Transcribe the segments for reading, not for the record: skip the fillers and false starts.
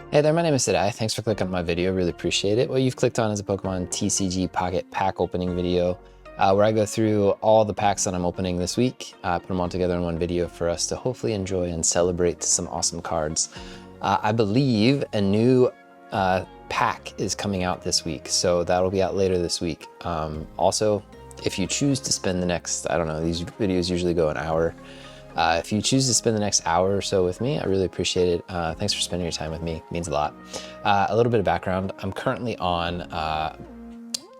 Hey there, my name is Sadai. Thanks for clicking on my video, really appreciate it. What you've clicked on is a Pokemon TCG Pocket Pack opening video where I go through all the packs that I'm opening this week, put them all together in one video for us to hopefully enjoy and celebrate some awesome cards. I believe a new pack is coming out this week, so that'll be out later this week. Also, if you choose to spend the next, I don't know, these videos usually go an hour. If you choose to spend the next hour or so with me, I really appreciate it. Thanks for spending your time with me, it means a lot. A little bit of background, I'm currently on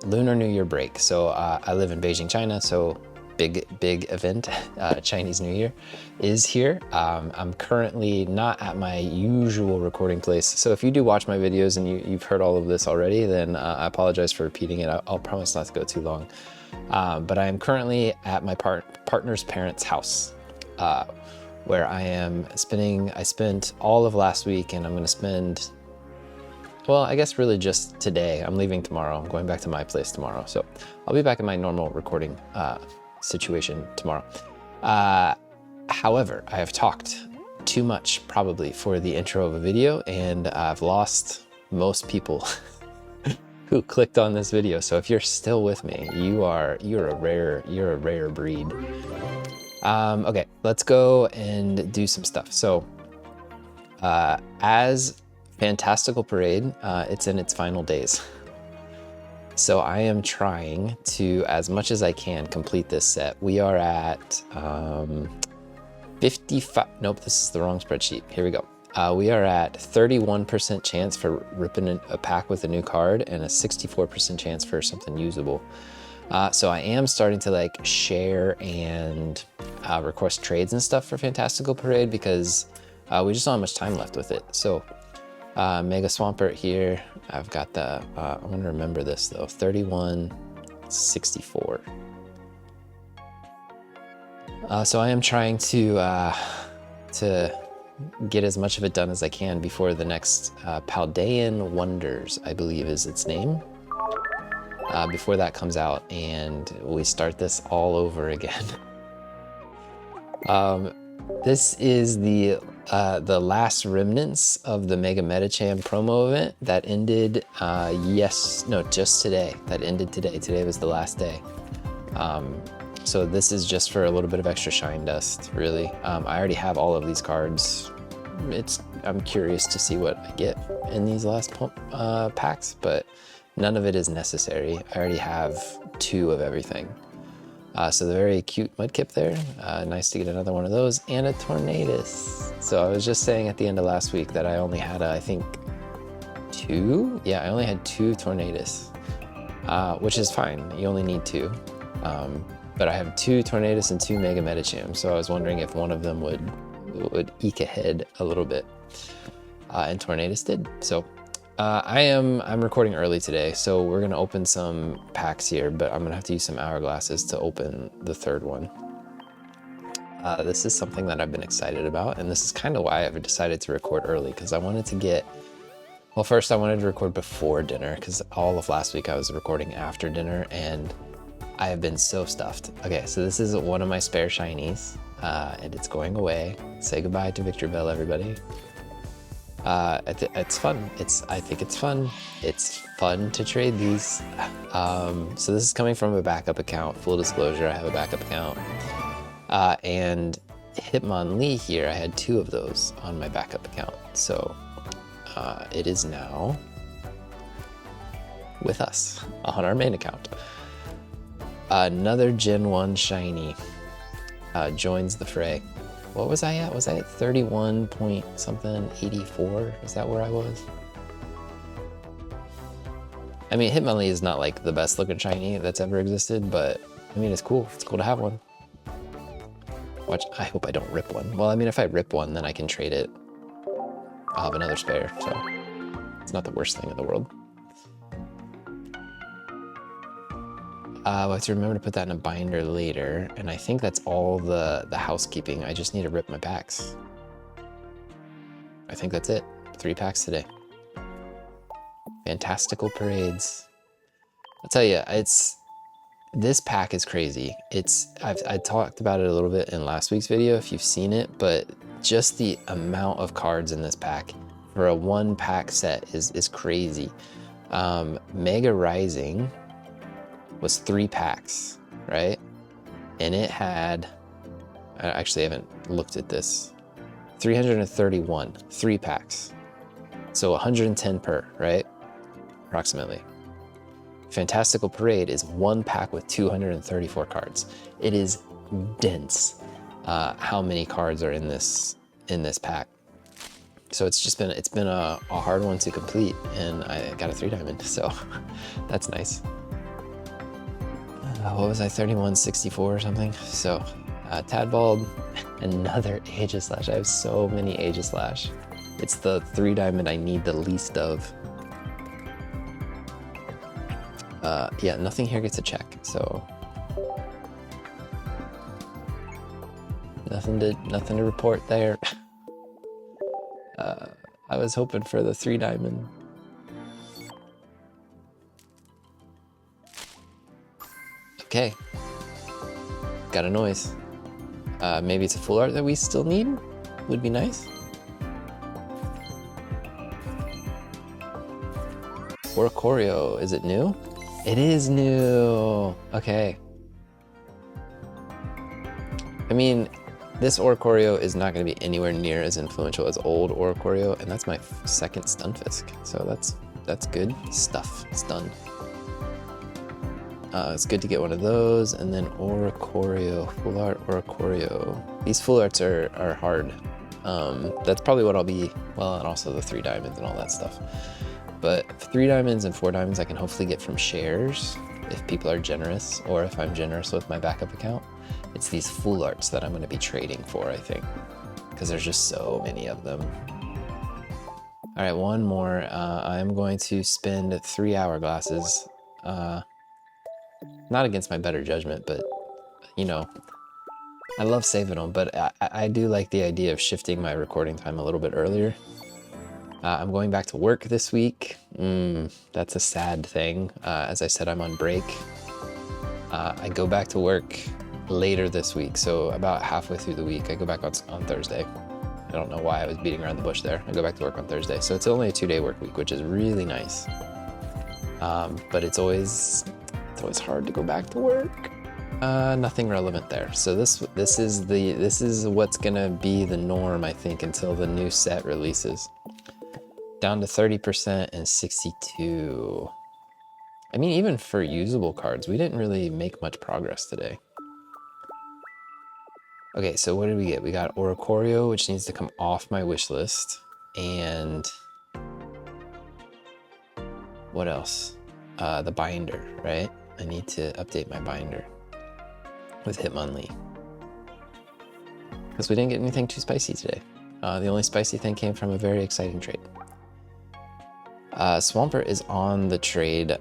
Lunar New Year break. So I live in Beijing, China, so big event, Chinese New Year is here. I'm currently not at my usual recording place. So if you do watch my videos and you've heard all of this already, then I apologize for repeating it. I'll promise not to go too long. But I am currently at my partner's parents' house. Where I am spending, I spent all of last week and I'm going to spend, well, I guess really just today. I'm leaving tomorrow. I'm going back to my place tomorrow. So I'll be back in my normal recording situation tomorrow. However, I have talked too much probably for the intro of a video, and I've lost most people who clicked on this video. So if you're still with me, you're a rare breed. Okay, let's go and do some stuff. So as Fantastical Parade, it's in its final days. So I am trying to, as much as I can, complete this set. We are at 55, nope, this is the wrong spreadsheet. Here we go. We are at 31% chance for ripping a pack with a new card and a 64% chance for something usable. So I am starting to like share and request trades and stuff for Fantastical Parade because we just don't have much time left with it. So Mega Swampert here. I've got the, I want to remember this though, 3164. So I am trying to get as much of it done as I can before the next Paldean Wonders, I believe is its name. Before that comes out and we start this all over again. This is the last remnants of the Mega Metacham promo event that ended just today. That ended today. Today was the last day. So this is just for a little bit of extra shine dust, really. I already have all of these cards. I'm curious to see what I get in these last packs, but none of it is necessary. I already have 2 of everything. So the very cute Mudkip there. Nice to get another one of those, and a Tornadus. So I was just saying at the end of last week that I only had, I think, 2? Yeah, I only had 2 Tornadus, which is fine. You only need 2. But I have 2 Tornadus and 2 Mega Metacham, so I was wondering if one of them would eke ahead a little bit. And Tornadus did. So I'm recording early today, so we're gonna open some packs here, but I'm gonna have to use some hourglasses to open the 3rd one. This is something that I've been excited about, and this is kind of why I've decided to record early, because I wanted to get, well, first I wanted to record before dinner, because all of last week I was recording after dinner, and I have been so stuffed. Okay, so this is one of my spare shinies, and it's going away. Say goodbye to Victorville, everybody. It's fun. I think it's fun. It's fun to trade these. So this is coming from a backup account. Full disclosure, I have a backup account. And Hitmonlee here, I had 2 of those on my backup account. So it is now with us on our main account. Another Gen 1 shiny joins the fray. What was I at? Was I at 31 point something, 84? Is that where I was? I mean, Hitmonlee is not like the best looking shiny that's ever existed, but I mean, it's cool. It's cool to have one. Watch, I hope I don't rip one. Well, I mean, if I rip one, then I can trade it. I'll have another spare, so it's not the worst thing in the world. I'll have to remember to put that in a binder later, and I think that's all the housekeeping. I just need to rip my packs. I think that's it. 3 packs today. Fantastical Parades. I'll tell you, this pack is crazy. I talked about it a little bit in last week's video if you've seen it, but just the amount of cards in this pack for a 1-pack set is crazy. Mega Rising was 3 packs, right? And it had, I actually haven't looked at this, 331, 3 packs. So 110 per, right? Approximately. Fantastical Parade is 1 pack with 234 cards. It is dense how many cards are in this pack. So it's been a hard one to complete, and I got a 3 diamond, so that's nice. What was I, 3164 or something? So Tadbald, another Aegislash. I have so many Aegislash. It's the 3 diamond I need the least of. Yeah, nothing here gets a check, so nothing to report there. I was hoping for the 3 diamond. Okay, got a noise. Maybe it's a full art that we still need. Would be nice. Oricorio, is it new? It is new. Okay. I mean, this Oricorio is not going to be anywhere near as influential as old Oricorio, and that's my 2nd Stunfisk. So that's good stuff. Stunned. It's good to get one of those, and then Oricorio, full art Oricorio. These full arts are hard. That's probably what I'll be, well, and also the 3 diamonds and all that stuff. But 3 diamonds and 4 diamonds I can hopefully get from shares if people are generous, or if I'm generous with my backup account. It's these full arts that I'm going to be trading for, I think, because there's just so many of them. All right, one more. I'm going to spend 3 hourglasses. Not against my better judgment, but you know, I love saving them, but I do like the idea of shifting my recording time a little bit earlier. I'm going back to work this week. That's a sad thing. As I said, I'm on break. I go back to work later this week, so about halfway through the week. I go back on Thursday. I don't know why I was beating around the bush there. I go back to work on Thursday, so it's only a 2-day work week, which is really nice. But it's always hard to go back to work. Nothing relevant there. So this is what's gonna be the norm, I think, until the new set releases. Down to 30% and 62. I mean, even for usable cards, we didn't really make much progress today. Okay, so what did we get? We got Oricorio, which needs to come off my wish list. And what else? The binder, right? I need to update my binder with Hitmonlee, because we didn't get anything too spicy today. The only spicy thing came from a very exciting trade. Swampert is on the trade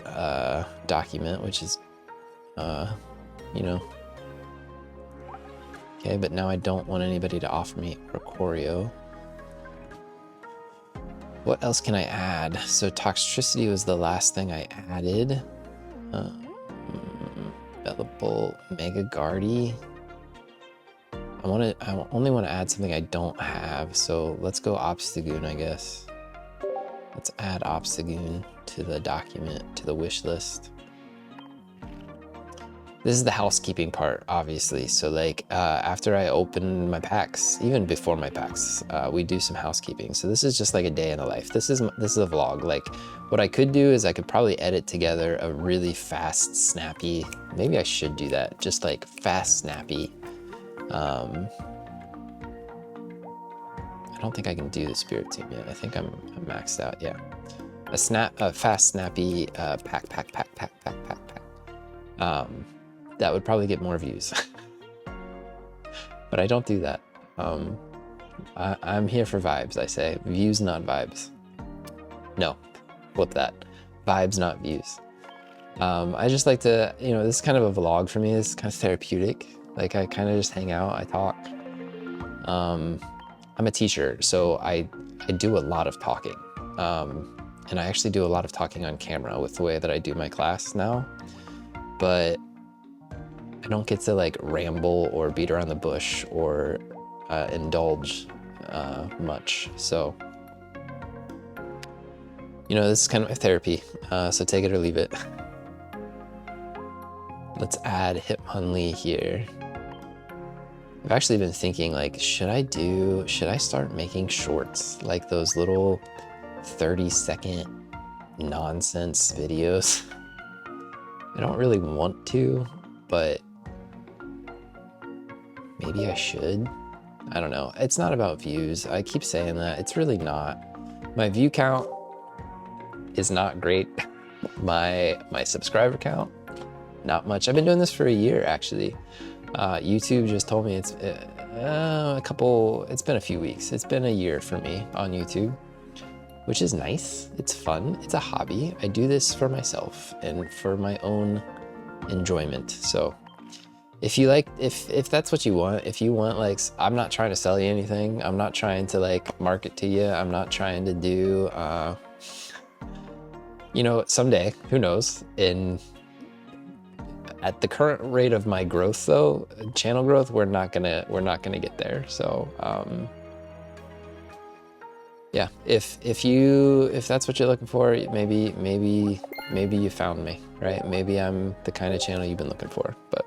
document, which is, you know, okay, but now I don't want anybody to offer me Oricorio. What else can I add? So Toxtricity was the last thing I added. Bellable, Mega Guardy. I only want to add something I don't have, so let's go Obstagoon, I guess. Let's add Obstagoon to the document, to the wish list. This is the housekeeping part, obviously. So like after I open my packs, even before my packs, we do some housekeeping. So this is just like a day in the life. This is a vlog. Like what I could do is I could probably edit together a really fast, snappy, maybe I should do that. Just like fast, snappy. I don't think I can do the Spirit Team yet. I think I'm maxed out, yeah. A fast, snappy pack. That would probably get more views. But I don't do that. I'm here for vibes, I say. Views, not vibes. No, flip that. Vibes, not views. I just like to, you know, this is kind of a vlog for me. It's kind of therapeutic. Like I kind of just hang out, I talk. I'm a teacher, so I do a lot of talking. And I actually do a lot of talking on camera with the way that I do my class now. But I don't get to like ramble or beat around the bush or indulge much. So You know, this is kind of my therapy, so take it or leave it. Let's add Hitmonlee here. I've actually been thinking, like, should I start making shorts, like those little 30-second nonsense videos? I don't really want to, but maybe I should. I don't know. It's not about views. I keep saying that. It's really not. My view count is not great. My subscriber count, not much. I've been doing this for a year, actually. YouTube just told me it's it's been a few weeks. It's been a year for me on YouTube, which is nice. It's fun. It's a hobby. I do this for myself and for my own enjoyment. So if you like, if that's what you want, if you want, like, I'm not trying to sell you anything. I'm not trying to like market to you. I'm not trying to do, you know, someday, who knows, at the current rate of my growth though, channel growth, we're not gonna get there. So, yeah, if that's what you're looking for, maybe you found me, right? Maybe I'm the kind of channel you've been looking for, but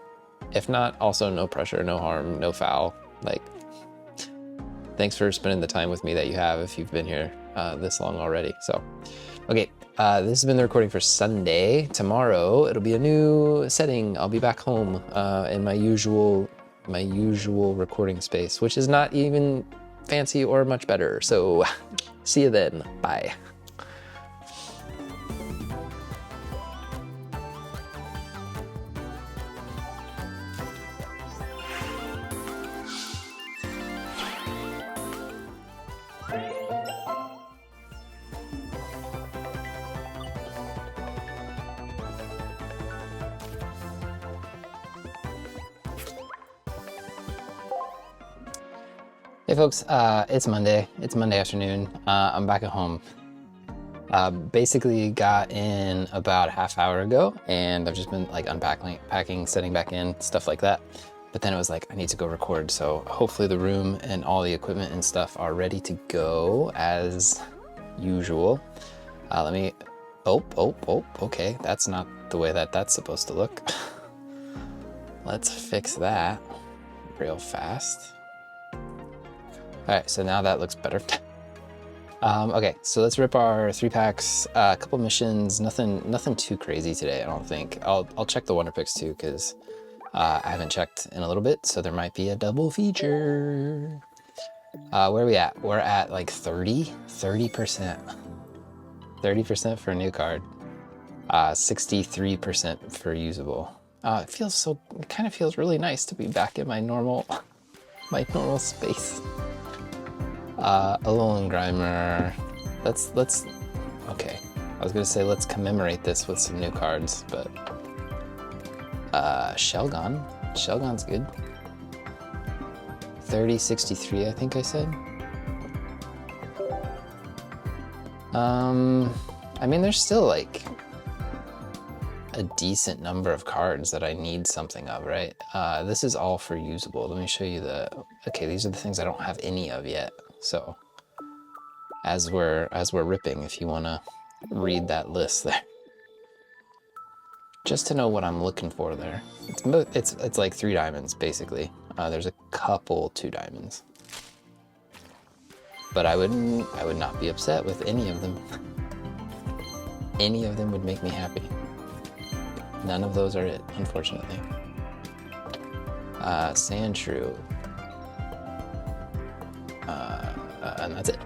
if not, also no pressure, no harm, no foul. Like, thanks for spending the time with me that you have if you've been here this long already. So, okay, this has been the recording for Sunday. Tomorrow, it'll be a new setting. I'll be back home in my usual recording space, which is not even fancy or much better. So, see you then. Bye. Hey folks, it's Monday. It's Monday afternoon. I'm back at home. Basically got in about a half hour ago, and I've just been like unpacking, packing, setting back in, stuff like that. But then it was like, I need to go record. So hopefully the room and all the equipment and stuff are ready to go as usual. Let me, okay. That's not the way that's supposed to look. Let's fix that real fast. All right, so now that looks better. Okay, so let's rip our 3-packs, a couple missions, nothing too crazy today, I don't think. I'll check the Wonder Picks too, because I haven't checked in a little bit, so there might be a double feature. Where are we at? We're at like 30%. 30% for a new card. 63% for usable. It kind of feels really nice to be back in my normal space. Alolan Grimer. Let's, okay. I was gonna say let's commemorate this with some new cards, but Shelgon. Shelgon's good. 3063, I think I said. I mean, there's still like a decent number of cards that I need something of, right? This is all for usable. Let me show you okay, these are the things I don't have any of yet. So as we're ripping, if you want to read that list there, just to know what I'm looking for there. It's like 3 diamonds basically. There's a couple 2 diamonds, but I would not be upset with any of them. Any of them would make me happy. None of those are it, unfortunately. Sandshrew. And that's it.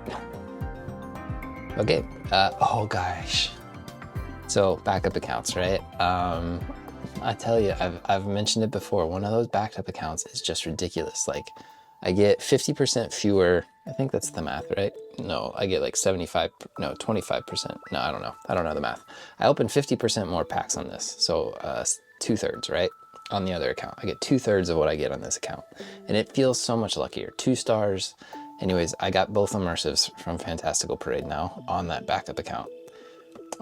Okay, oh gosh. So backup accounts, right? I tell you, I've mentioned it before. One of those backed up accounts is just ridiculous. Like, I get 50% fewer. I think that's the math, right? No, I get like 25%. No, I don't know. I don't know the math. I open 50% more packs on this. So 2/3, right? On the other account, I get 2/3 of what I get on this account. And it feels so much luckier. 2 stars. Anyways, I got both immersives from Fantastical Parade now on that backup account.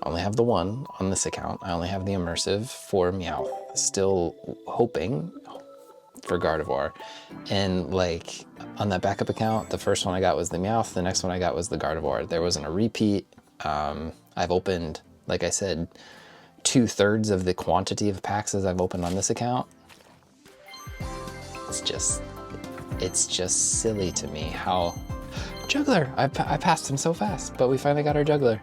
I only have the one on this account. I only have the immersive for Meowth. Still hoping for Gardevoir. And like on that backup account, the first one I got was the Meowth. The next one I got was the Gardevoir. There wasn't a repeat. I've opened, like I said, 2/3 of the quantity of packs as I've opened on this account. It's just silly to me how... Juggler! I passed him so fast, but we finally got our Juggler.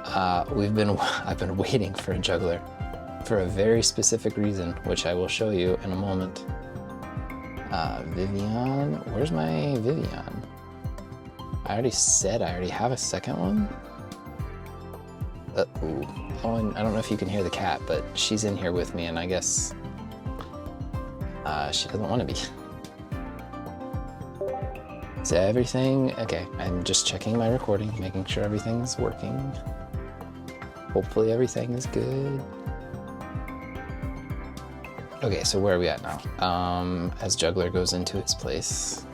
I've been waiting for a Juggler for a very specific reason, which I will show you in a moment. Vivian, where's my Vivian? I already said I already have a second one. Ooh. Oh, and I don't know if you can hear the cat, but she's in here with me, and I guess she doesn't want to be. Is everything okay? I'm just checking my recording, making sure everything's working. Hopefully everything is good. Okay, so where are we at now? As Juggler goes into its place.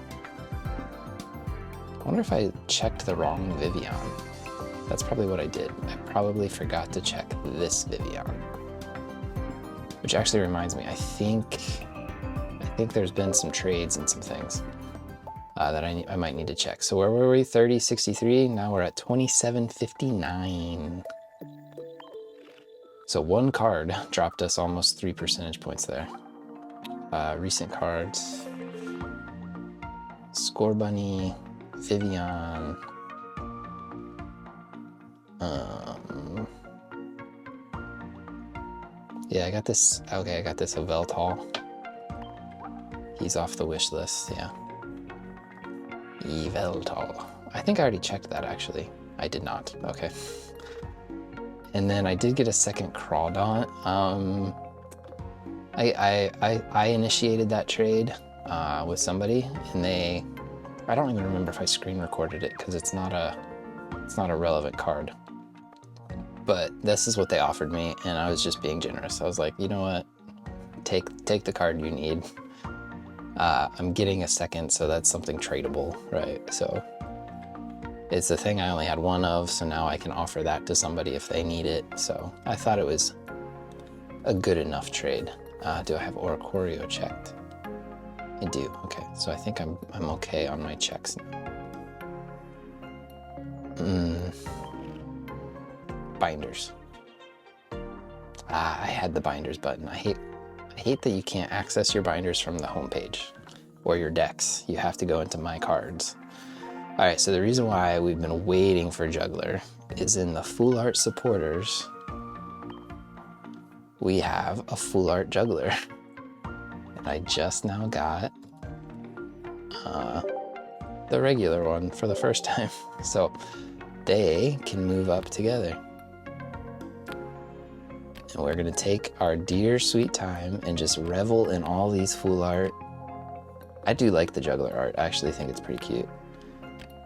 I wonder if I checked the wrong Vivian. That's probably what I did. I probably forgot to check this Vivian. Which actually reminds me, I think there's been some trades and some things that I might need to check. So where were we? 30.63. Now we're at 27.59. So one card dropped us almost 3 percentage points there. Recent cards. Score Bunny, Vivian. Yeah, I got this. Okay, I got this Yveltal. He's off the wish list, yeah. Yveltal. I think I already checked that actually. I did not. Okay. And then I did get a second Crawdaunt. I initiated that trade with somebody, and I don't even remember if I screen recorded it because it's not a relevant card. But this is what they offered me, and I was just being generous. I was like, you know what? Take the card you need. I'm getting a second, so that's something tradable, right? So it's a thing I only had one of, so now I can offer that to somebody if they need it. So I thought it was a good enough trade. Do I have Oricorio checked? I do. Okay, so I think I'm okay on my checks now. Binders. I had the binders button. I hate that you can't access your binders from the homepage or your decks. You have to go into my cards. All right, so the reason why we've been waiting for Juggler is in the Full Art supporters, we have a Full Art Juggler. And I just now got the regular one for the first time. So they can move up together. And we're gonna take our dear sweet time and just revel in all these Full Art. I do like the Juggler art. I actually think it's pretty cute.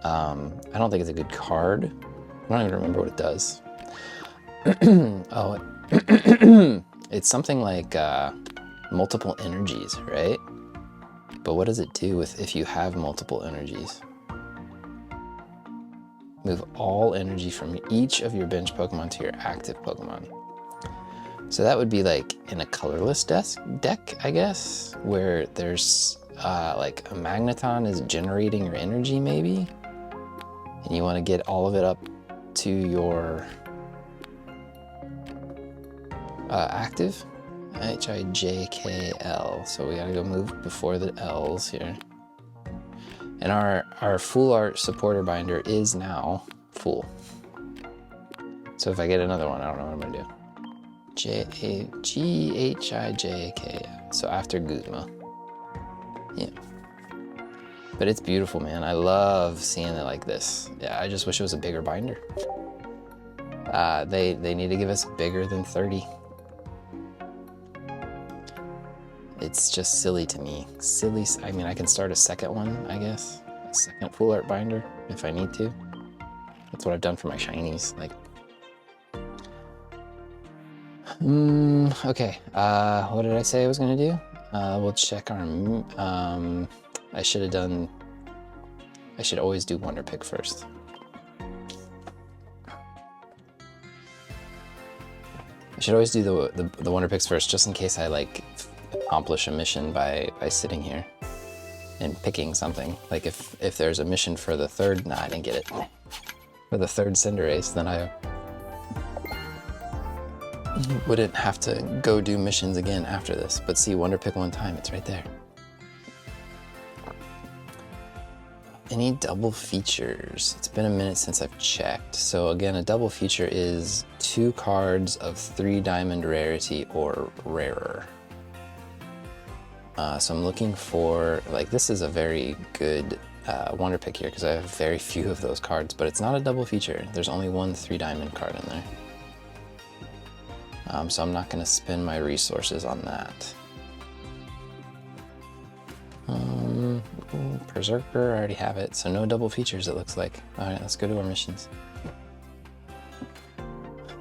I don't think it's a good card. I don't even remember what it does. Oh, it's something like multiple energies, right? But what does it do if you have multiple energies? Move all energy from each of your bench Pokemon to your active Pokemon. So that would be like in a colorless deck, I guess, where there's like a Magneton is generating your energy maybe, and you want to get all of it up to your active. H-I-J-K-L. So we gotta go move before the L's here. And our Full Art supporter binder is now full. So if I get another one, I don't know what I'm gonna do. G-H-I-J-K-L. So after Guzma. Yeah. But it's beautiful, man. I love seeing it like this. Yeah, I just wish it was a bigger binder. They need to give us bigger than 30. It's just silly to me. Silly. I mean, I can start a second one, I guess. A second Full Art binder if I need to. That's what I've done for my shinies. Like, okay. What did I say I was gonna do? We'll check our. I should always do Wonder Pick first. I should always do the Wonder Picks first, just in case I like accomplish a mission by sitting here and picking something. Like if there's a mission for the third, nah, I didn't get it. for the 3rd Cinderace, then I wouldn't have to go do missions again after this. But see, Wonder Pick one time, it's right there. Any double features? It's been a minute since I've checked. So again, a double feature is 2 cards of 3 diamond rarity or rarer. So I'm looking for, like, this is a very good Wonder Pick here because I have very few of those cards, but it's not a double feature. There's only 1 3 diamond card in there. So I'm not going to spend my resources on that. Berserker, I already have it, so no double features it looks like. Alright, let's go to our missions.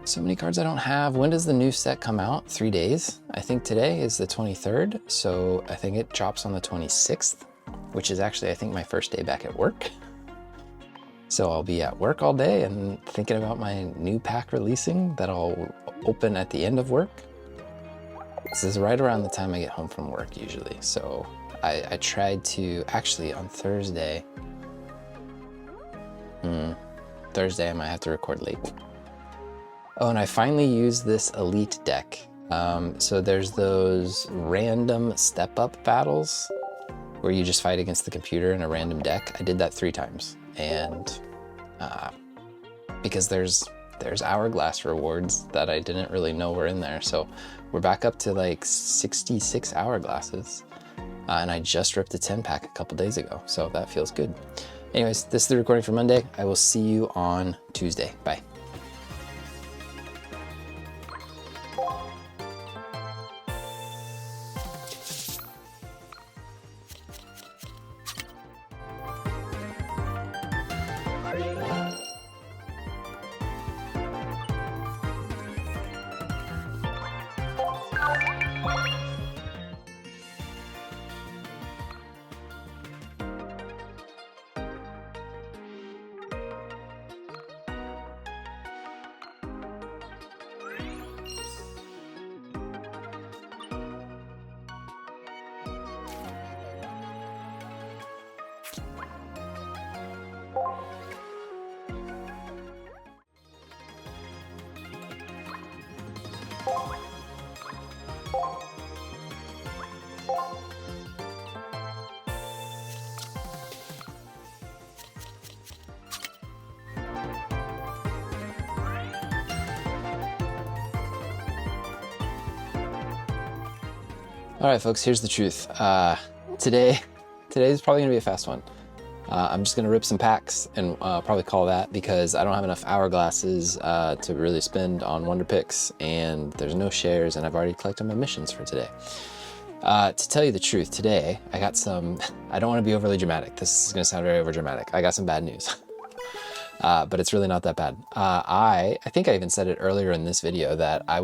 So many cards I don't have. When does the new set come out? 3 days. I think today is the 23rd, so I think it drops on the 26th, which is actually, I think, my first day back at work. So I'll be at work all day and thinking about my new pack releasing that I'll open at the end of work. This is right around the time I get home from work usually, so I tried to, actually on Thursday, Thursday I might have to record late. Oh, and I finally used this elite deck. So there's those random step-up battles where you just fight against the computer in a random deck. I did that 3 times, and because there's hourglass rewards that I didn't really know were in there, so we're back up to like 66 hourglasses. And I just ripped a 10-pack a couple days ago, so that feels good. Anyways, this is the recording for Monday. I will see you on Tuesday. Bye. All right, folks, here's the truth. Today's probably gonna be a fast one. I'm just gonna rip some packs and probably call that, because I don't have enough hourglasses to really spend on Wonder Picks, and there's no shares, and I've already collected my missions for today. To tell you the truth, today I got some, I don't wanna be overly dramatic. This is gonna sound very over dramatic. I got some bad news. But it's really not that bad. I think I even said it earlier in this video that I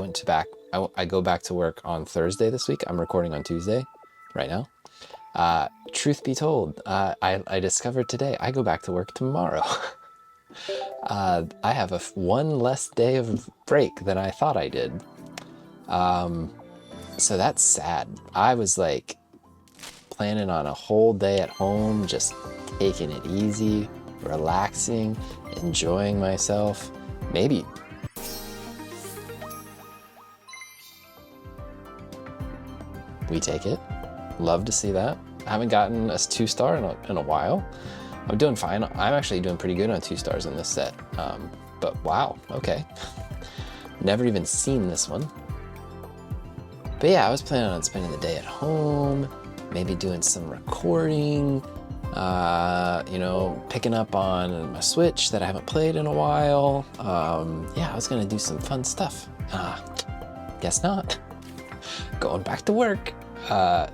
go back to work on Thursday this week. I'm recording on Tuesday right now. Truth be told, I discovered today I go back to work tomorrow. I have one less day of break than I thought I did. So that's sad. I was like planning on a whole day at home, just taking it easy, relaxing, enjoying myself. Maybe. We take it. Love to see that. I haven't gotten a 2-star in a while. I'm doing fine. I'm actually doing pretty good on 2 stars in this set. But wow, okay. Never even seen this one. But yeah, I was planning on spending the day at home, maybe doing some recording, you know, picking up on my Switch that I haven't played in a while. Yeah, I was gonna do some fun stuff. Guess not. Going back to work.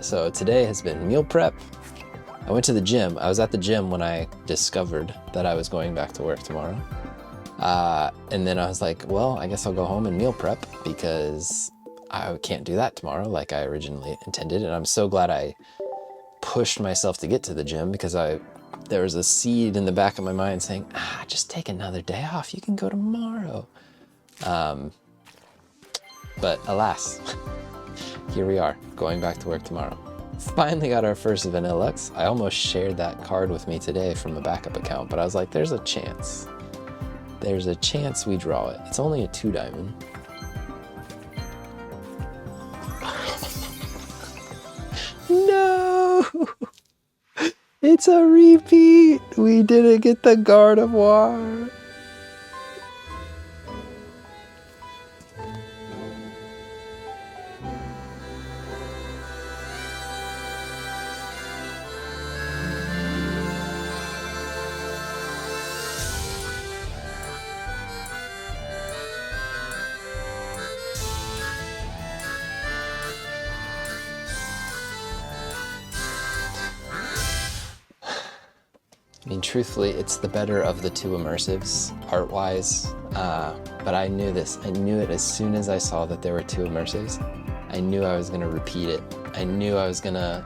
So today has been meal prep. I went to the gym. I was at the gym when I discovered that I was going back to work tomorrow. And then I was like, well, I guess I'll go home and meal prep, because I can't do that tomorrow like I originally intended. And I'm so glad I pushed myself to get to the gym, because there was a seed in the back of my mind saying, just take another day off. You can go tomorrow. But alas, here we are, going back to work tomorrow. Finally got our first Vanillux. I almost shared that card with me today from a backup account, but I was like, there's a chance. there's a chance we draw it. It's only a 2 diamond. No! It's a repeat! We didn't get the Gardevoir. I mean, truthfully, it's the better of the 2 immersives, art-wise, but I knew this. I knew it as soon as I saw that there were 2 immersives. I knew I was going to repeat it. I knew I was going to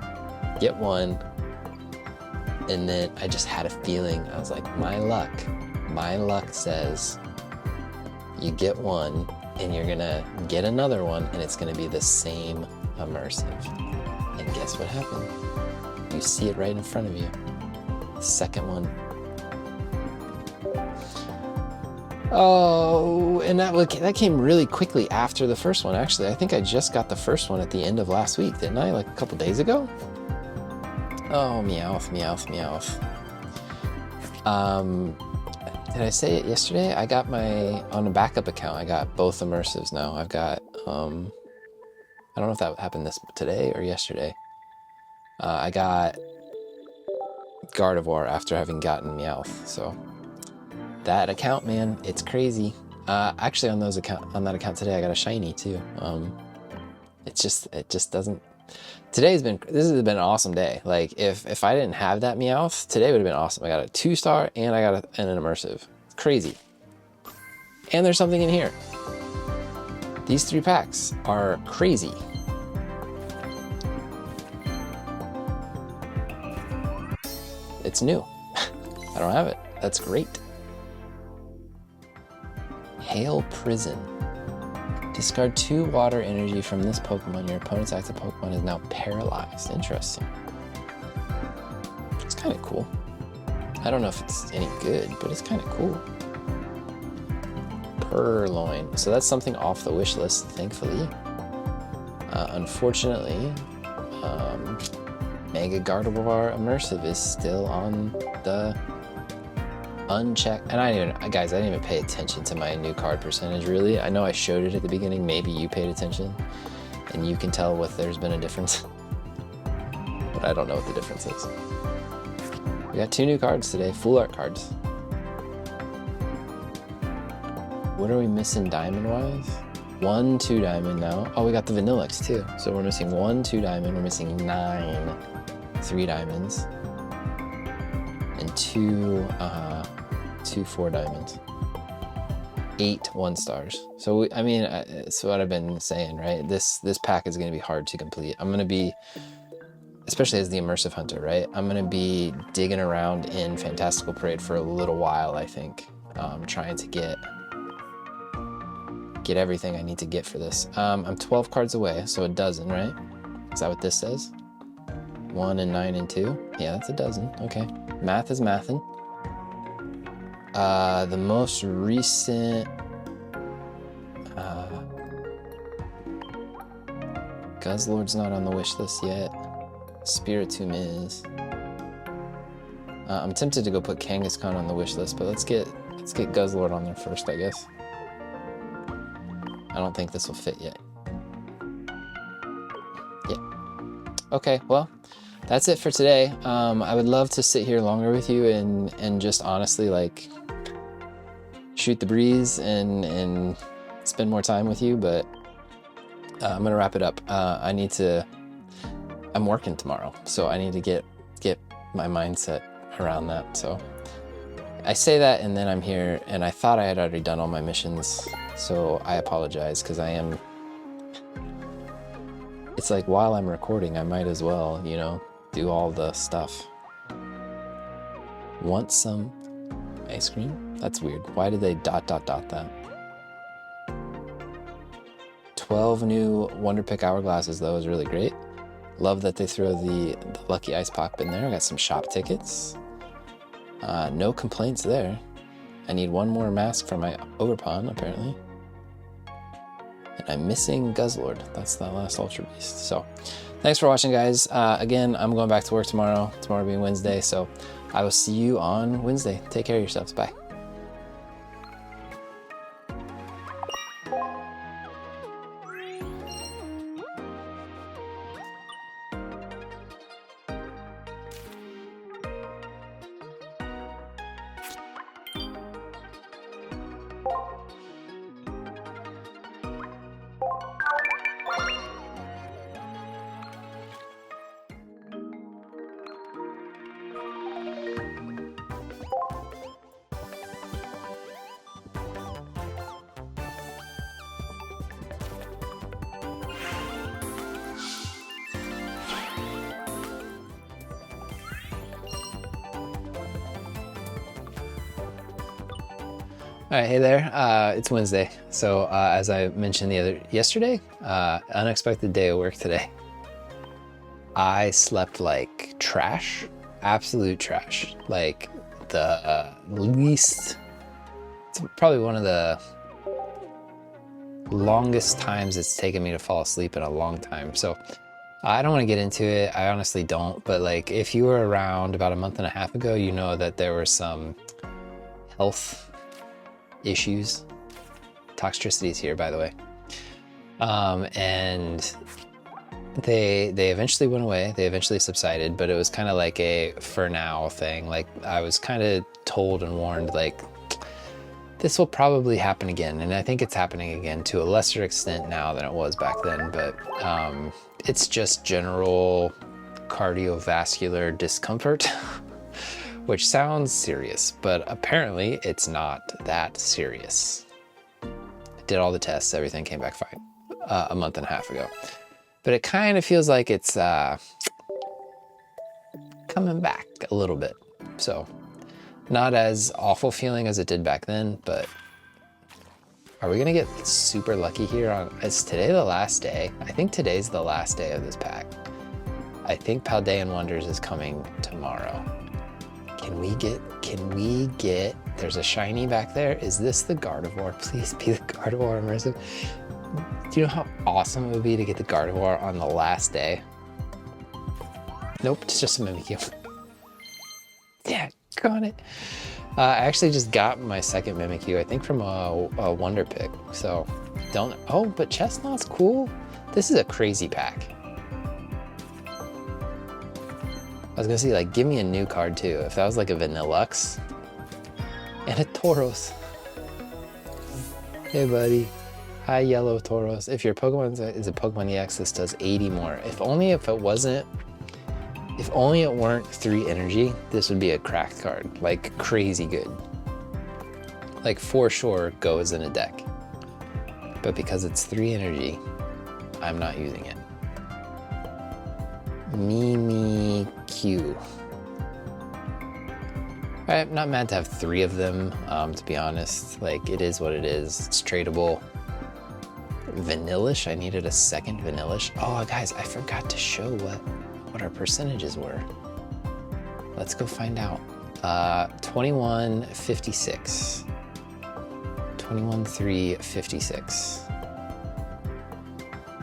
get one, and then I just had a feeling. I was like, my luck says you get one, and you're going to get another one, and it's going to be the same immersive. And guess what happened? You see it right in front of you. Second one. Oh, and that came really quickly after the first one. Actually, I think I just got the first one at the end of last week, didn't I? Like a couple days ago? Oh, Meowth. Did I say it yesterday? I got on a backup account, I got both immersives now. I've got, I don't know if that happened today or yesterday. I got Gardevoir after having gotten Meowth, so that account, man, it's crazy. Actually, on that account today, I got a shiny too. It just doesn't. This has been an awesome day. Like if I didn't have that Meowth, today would have been awesome. I got a 2-star and I got an immersive. It's crazy. And there's something in here. These 3 packs are crazy. It's new. I don't have it. That's great. Hail Prison. Discard 2 water energy from this Pokemon. Your opponent's active Pokemon is now paralyzed. Interesting. It's kind of cool. I don't know if it's any good, but it's kind of cool. Purloin. So that's something off the wish list, thankfully. Unfortunately, Mega Gardevoir Immersive is still on the unchecked. And I didn't even pay attention to my new card percentage, really. I know I showed it at the beginning. Maybe you paid attention and you can tell what there's been a difference. But I don't know what the difference is. We got 2 new cards today, full art cards. What are we missing diamond-wise? 1 2 diamond now. Oh, we got the Vanillix too. So we're missing 1 2 diamond. We're missing 9 3 diamonds. And 2 4 diamonds. 8 1-stars. So it's what I've been saying, right? This pack is going to be hard to complete. I'm going to be, especially as the immersive hunter, right? I'm going to be digging around in Fantastical Parade for a little while, I think. Trying to get everything I need to get for this. I'm 12 cards away, so a dozen, right? Is that what this says? 1 and 9 and 2? Yeah, that's a dozen. Okay. Math is mathin'. The most recent Guzzlord's not on the wish list yet. Spiritomb is. I'm tempted to go put Kangaskhan on the wish list, but let's get Guzzlord on there first, I guess. I don't think this will fit yet. Yeah. Okay, well, that's it for today. I would love to sit here longer with you and just honestly like shoot the breeze and spend more time with you, but I'm gonna wrap it up. I'm working tomorrow, so I need to get my mindset around that. So I say that and then I'm here, and I thought I had already done all my missions, so I apologize, because it's like while I'm recording, I might as well, do all the stuff. Want some ice cream? That's weird. Why did they ... that? 12 new Wonder Pick Hourglasses, though, is really great. Love that they throw the Lucky Ice Pop in there. I got some shop tickets. No complaints there. I need one more mask for my Overpawn, apparently. And I'm missing Guzzlord. That's the last Ultra Beast. So, thanks for watching, guys. Again, I'm going back to work tomorrow. Tomorrow being Wednesday, so I will see you on Wednesday. Take care of yourselves. Bye. All right, hey there. It's Wednesday. So as I mentioned yesterday, unexpected day of work today. I slept like trash, absolute trash. Like the least, it's probably one of the longest times it's taken me to fall asleep in a long time. So I don't want to get into it. I honestly don't. But like if you were around about a month and a half ago, you know that there were some health issues. Toxicity is here, by the way. And they eventually went away. They eventually subsided, but it was kind of like a for now thing. Like I was kind of told and warned, like this will probably happen again. And I think it's happening again to a lesser extent now than it was back then. But it's just general cardiovascular discomfort. Which sounds serious, but apparently it's not that serious. I did all the tests, everything came back fine a month and a half ago. But it kind of feels like it's coming back a little bit. So not as awful feeling as it did back then, but are we gonna get super lucky here is today the last day? I think today's the last day of this pack. I think Paldean Wonders is coming tomorrow. Can we get, there's a shiny back there. Is this the Gardevoir? Please be the Gardevoir immersive. Do you know how awesome it would be to get the Gardevoir on the last day? Nope, it's just a Mimikyu. Yeah, got it. I actually just got my second Mimikyu, I think from a Wonder Pick. So oh, but Chestnut's cool. This is a crazy pack. I was gonna say, like, give me a new card too. If that was like a Vanillux and a Tauros. Hey buddy. Hi yellow Tauros. If your Pokemon is a Pokemon EX, this does 80 more. If only it weren't 3 energy, this would be a cracked card. Like crazy good. Like for sure goes in a deck. But because it's 3 energy, I'm not using it. Mimikyu. I'm not mad to have 3 of them, to be honest. Like, it is what it is. It's tradable. Vanillish, I needed a second Vanillish. Oh, guys, I forgot to show what our percentages were. Let's go find out. 2156. 21,356.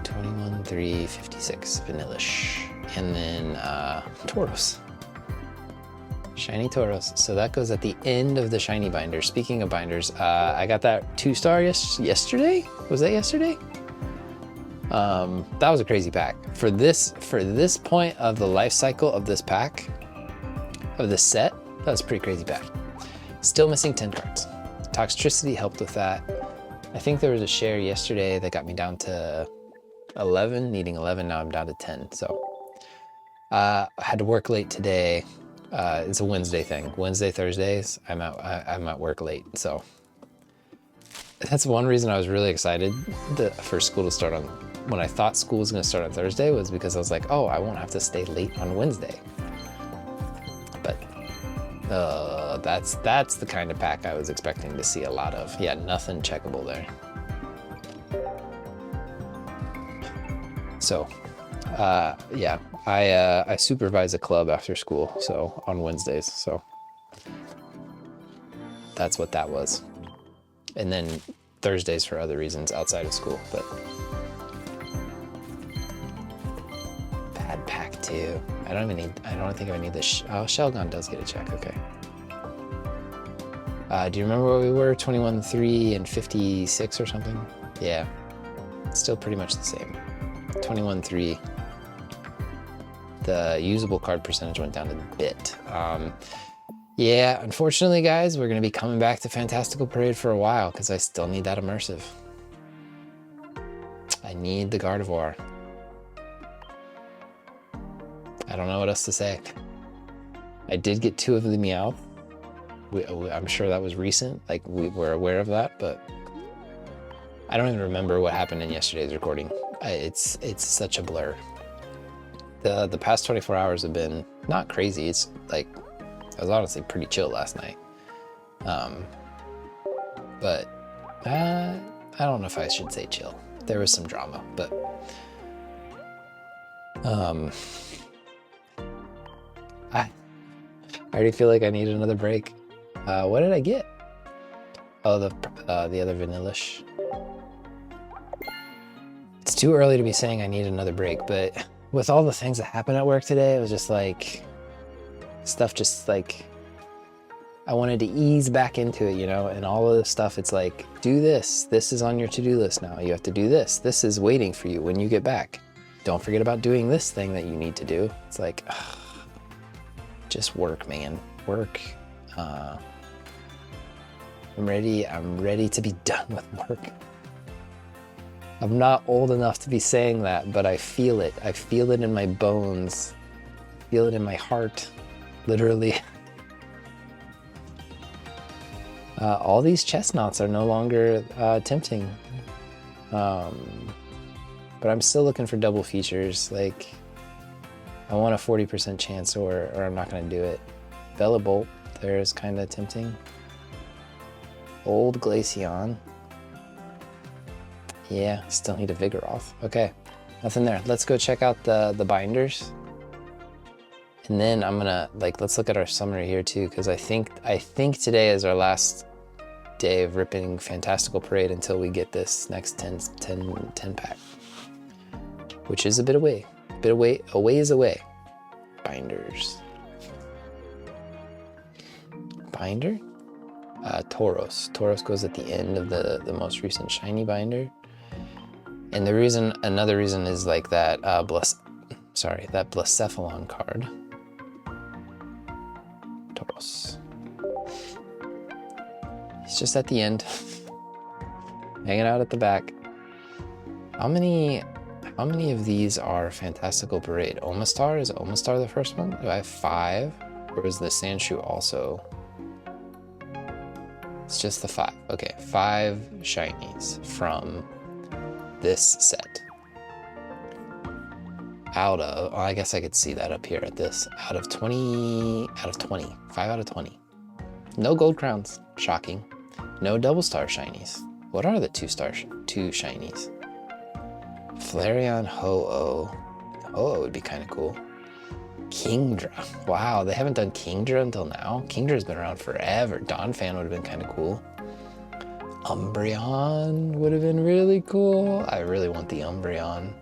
21,356 Vanillish. And then Tauros. Shiny Tauros. So that goes at the end of the shiny binder. Speaking of binders, I got that 2-star yesterday? Was that yesterday? That was a crazy pack. For this point of the life cycle of this pack, of this set, that was a pretty crazy pack. Still missing 10 cards. Toxicity helped with that. I think there was a share yesterday that got me down to 11, needing 11. Now I'm down to 10. So I had to work late today. It's a Wednesday thing. Wednesday, Thursdays, I'm at work late. So that's one reason I was really excited for school to start on, when I thought school was going to start on Thursday, was because I was like, oh, I won't have to stay late on Wednesday. But that's the kind of pack I was expecting to see a lot of. Yeah, nothing checkable there. So yeah, I supervise a club after school, so on Wednesdays. So that's what that was. And then Thursdays for other reasons outside of school, but bad pack too. I don't think I need this. Oh, Shelgon does get a check, okay. Do you remember where we were? 21-3 and 56 or something? Yeah, still pretty much the same. 21-3. The usable card percentage went down a bit. Yeah, unfortunately, guys, we're going to be coming back to Fantastical Parade for a while because I still need that immersive. I need the Gardevoir. I don't know what else to say. I did get 2 of the Meowth. I'm sure that was recent, like we were aware of that, but I don't even remember what happened in yesterday's recording. It's such a blur. The past 24 hours have been not crazy. It's like, I was honestly pretty chill last night. But I don't know if I should say chill. There was some drama, but I already feel like I need another break. What did I get? Oh, the other Vanillish. It's too early to be saying I need another break, but with all the things that happened at work today, it was just like, stuff just like, I wanted to ease back into it, you know, and all of this stuff, it's like, do this. This is on your to-do list now. You have to do this. This is waiting for you when you get back. Don't forget about doing this thing that you need to do. It's like, ugh, just work, man. Work. I'm ready to be done with work. I'm not old enough to be saying that, but I feel it. I feel it in my bones. I feel it in my heart, literally. All these chestnuts are no longer tempting. But I'm still looking for double features. Like, I want a 40% chance or I'm not gonna do it. Bellabolt, there's kind of tempting. Old Glaceon. Yeah, still need a Vigoroth. Okay, nothing there. Let's go check out the binders. And then I'm gonna, like, let's look at our summary here too, because I think today is our last day of ripping Fantastical Parade until we get this next 10 pack. Which is a ways away. Binders. Binder? Tauros. Tauros goes at the end of the most recent shiny binder. And another reason is like that that Blacephalon card. Tauros. He's just at the end. Hanging out at the back. How many of these are Fantastical Parade? Omastar? Is Omastar the first one? Do I have 5? Or is the Sandshrew also? It's just the 5. Okay, 5 shinies from this set. Out of, I guess I could see that up here at this. Out of 20. 5 out of 20. No gold crowns. Shocking. No double star shinies. What are the 2 shinies? Flareon Ho-Oh. Ho-Oh would be kind of cool. Kingdra. Wow, they haven't done Kingdra until now. Kingdra's been around forever. Donphan would have been kind of cool. Umbreon would have been really cool. I really want the Umbreon.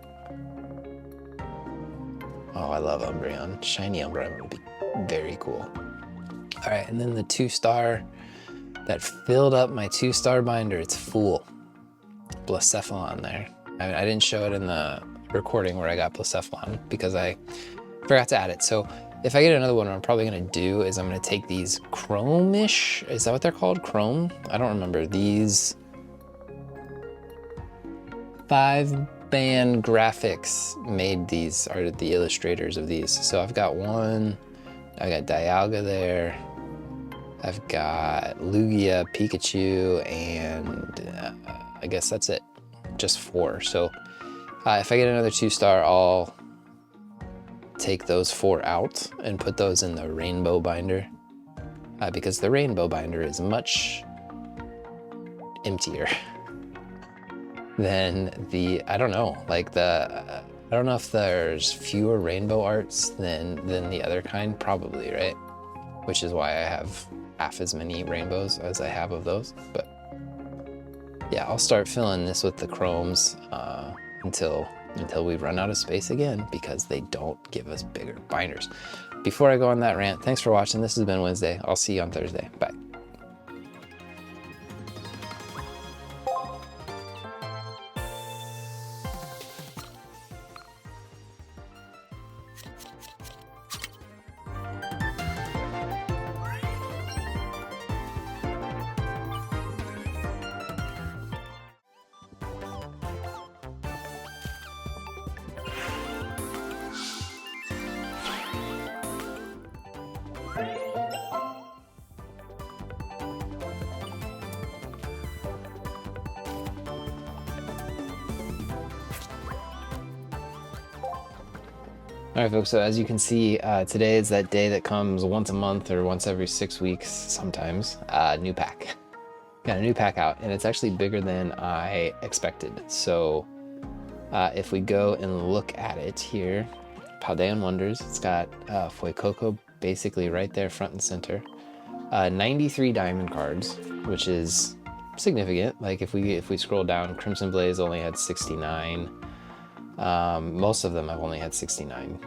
Oh, I love Umbreon. Shiny Umbreon would be very cool. All right, and then the 2-star that filled up my 2-star binder. It's full. Blacephalon there. I didn't show it in the recording where I got Blacephalon because I forgot to add it. So if I get another one, what I'm probably gonna do is I'm gonna take these chrome-ish, is that what they're called? Chrome? I don't remember. These 5-band graphics made these, are the illustrators of these. So I've got one, I got Dialga there. I've got Lugia, Pikachu, and I guess that's it. Just 4. So if I get another 2-star, I'll take those 4 out and put those in the rainbow binder because the rainbow binder is much emptier than the, I don't know if there's fewer rainbow arts than the other kind, probably, right? Which is why I have half as many rainbows as I have of those. But yeah, I'll start filling this with the chromes until we run out of space again, because they don't give us bigger binders. Before I go on that rant, thanks for watching. This has been Wednesday. I'll see you on Thursday. Bye. All right, folks, so as you can see, today is that day that comes once a month or once every 6 weeks sometimes. New pack. Got a new pack out, and it's actually bigger than I expected. So if we go and look at it here, Paldean Wonders, it's got Fuecoco basically right there front and center. 93 diamond cards, which is significant. Like if we scroll down, Crimson Blaze only had 69. Most of them have only had 69,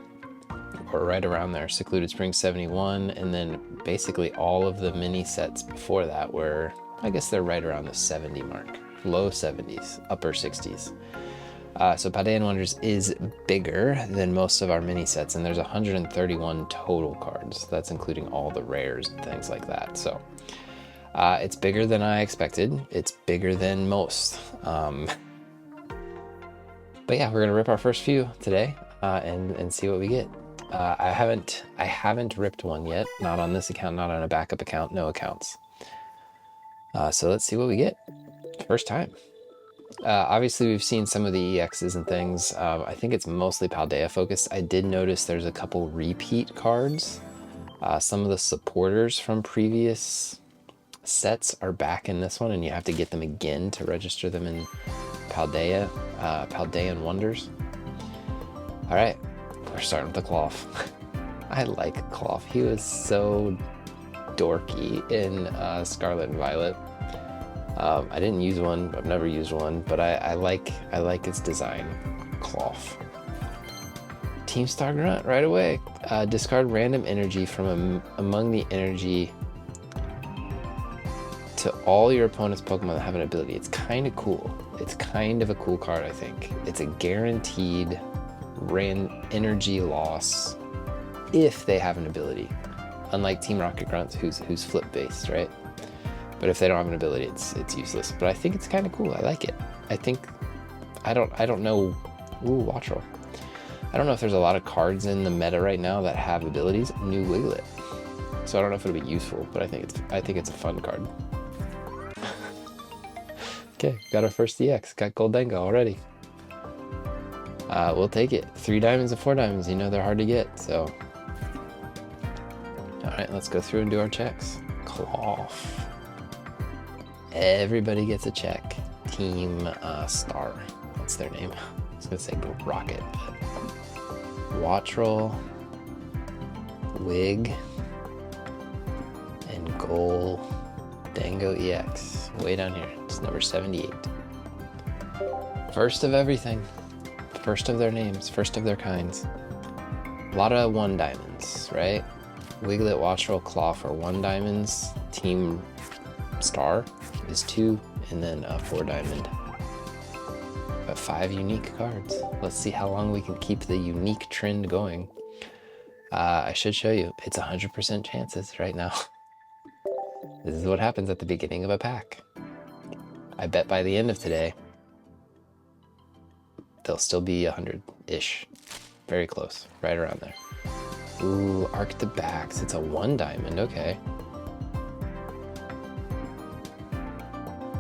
or right around there. Secluded Spring 71, and then basically all of the mini sets before that were, I guess they're right around the 70 mark, low 70s, upper 60s. So Paldean Wonders is bigger than most of our mini sets, and there's 131 total cards. That's including all the rares and things like that. So it's bigger than I expected. It's bigger than most. But yeah, we're gonna rip our first few today and see what we get. I haven't ripped one yet. Not on this account, not on a backup account, no accounts. So let's see what we get. First time. Obviously, we've seen some of the EXs and things. I think it's mostly Paldea focused. I did notice there's a couple repeat cards. Some of the supporters from previous sets are back in this one, and you have to get them again to register them in Paldean Wonders. All right, we're starting with the Cloth. I like Cloth. He was so dorky in Scarlet and Violet. I didn't use one. I've never used one, but I like its design. Cloth. Team Star Grunt right away. Discard random energy from among the energy to all your opponent's Pokemon that have an ability. It's kind of cool. It's kind of a cool card, I think. It's a guaranteed energy loss if they have an ability. Unlike Team Rocket Grunts, who's flip based, right? But if they don't have an ability, it's useless. But I think it's kind of cool. I like it. I don't know. Ooh, Wattrel. I don't know if there's a lot of cards in the meta right now that have abilities. New Wiglet. So I don't know if it'll be useful, but I think it's a fun card. Okay, got our first EX. Got Goldenga already. We'll take it. 3 diamonds and 4 diamonds. You know they're hard to get, so. All right, let's go through and do our checks. Cloth. Everybody gets a check. Team Star. What's their name? I was gonna say Rocket, but Wattrel, Wig, and Goldengo EX. Way down here. It's number 78. First of everything. First of their names. First of their kinds. A lot of 1 diamonds, right? Wiglet, Wattrel, Cloth are 1 diamonds. Team Star is 2, and then 4 diamond. But 5 unique cards. Let's see how long we can keep the unique trend going. I should show you. It's 100% chances right now. This is what happens at the beginning of a pack. I bet by the end of today, they'll still be 100-ish. Very close, right around there. Ooh, Arc to Backs. It's a 1 diamond, okay.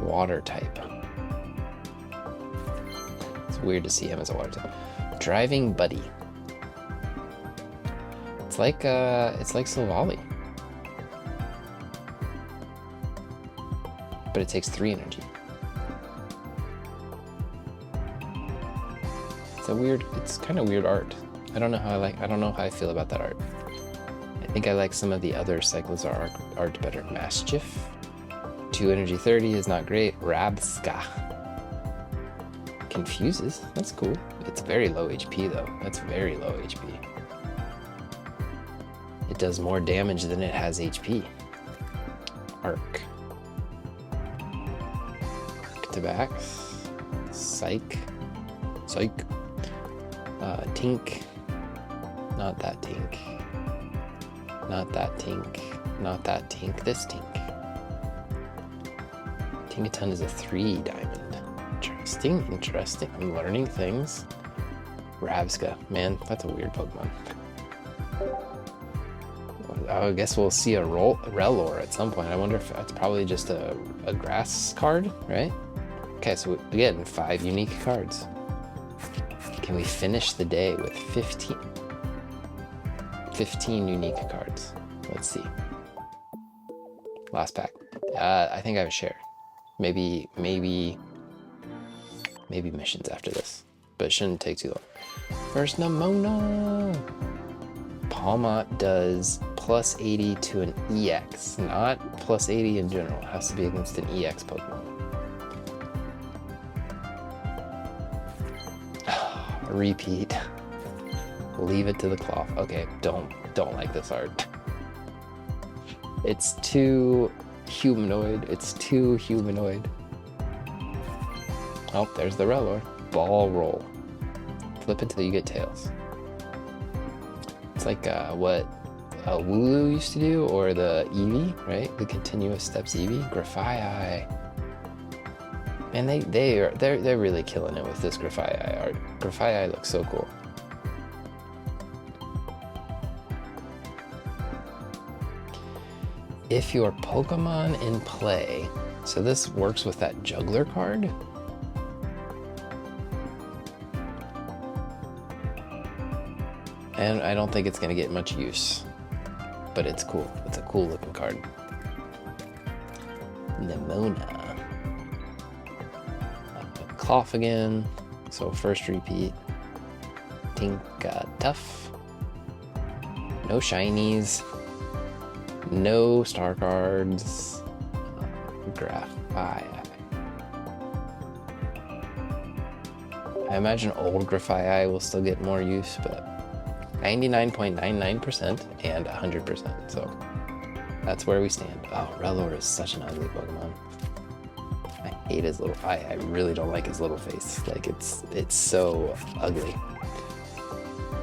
Water type. It's weird to see him as a water type. Driving Buddy. It's like Silvally. But it takes 3 energy. It's kind of weird art. I don't know how I feel about that art. think I like some of the other Cyclizar art better. Mischief. 2 energy 30 is not great. Rabska. Confuses. That's cool. It's very low HP though. That's very low HP. It does more damage than it has HP. Arc. Arc to back. Psych. Psych. Tink. Not that Tink. Not that Tink. Not that Tink. This Tink. Tinkaton is a 3 diamond. Interesting, interesting. I'm learning things. Rabska. Man, that's a weird Pokemon. I guess we'll see a Rellor at some point. I wonder if that's probably just a grass card, right? Okay, so again, 5 unique cards. Can we finish the day with 15 unique cards? Let's see. Last pack. I think I have a share. Maybe missions after this, but it shouldn't take too long. First Nemona. Palmot does plus 80 to an EX, not plus 80 in general. It has to be against an EX Pokemon. Repeat. Leave it to the cloth. Okay, don't like this art. It's too humanoid. It's too humanoid. Oh, there's the Rellor. Ball roll. Flip until you get tails. It's like what Wooloo used to do, or the Eevee, right? The continuous steps Eevee. Grafaiai. Man, they're really killing it with this Grafaiai art. Grafaiai looks so cool. If your Pokemon in play, so this works with that Juggler card. And I don't think it's gonna get much use, but it's cool. It's a cool looking card. Nemona. Cloth again, so first repeat. Tinka Tough. No shinies. No star cards. Grafaiai. I imagine old Grafaiai will still get more use, but 99.99% and 100%, so that's where we stand. Oh, Rellor is such an ugly Pokemon. I hate his little, I really don't like his little face. Like, it's so ugly.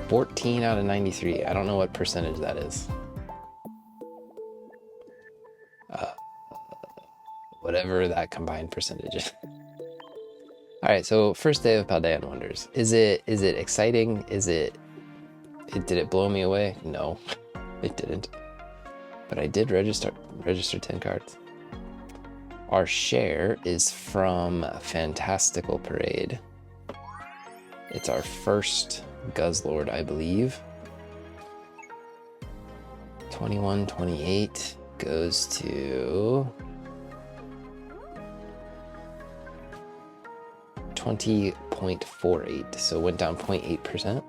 14 out of 93. I don't know what percentage that is. Whatever that combined percentage is. All right, so first day of Paldean Wonders. Is it exciting? Did it blow me away? No, it didn't. But I did register 10 cards. Our share is from Fantastical Parade. It's our first Guzzlord, I believe. 2128 goes to 20.48, so went down 0.8%,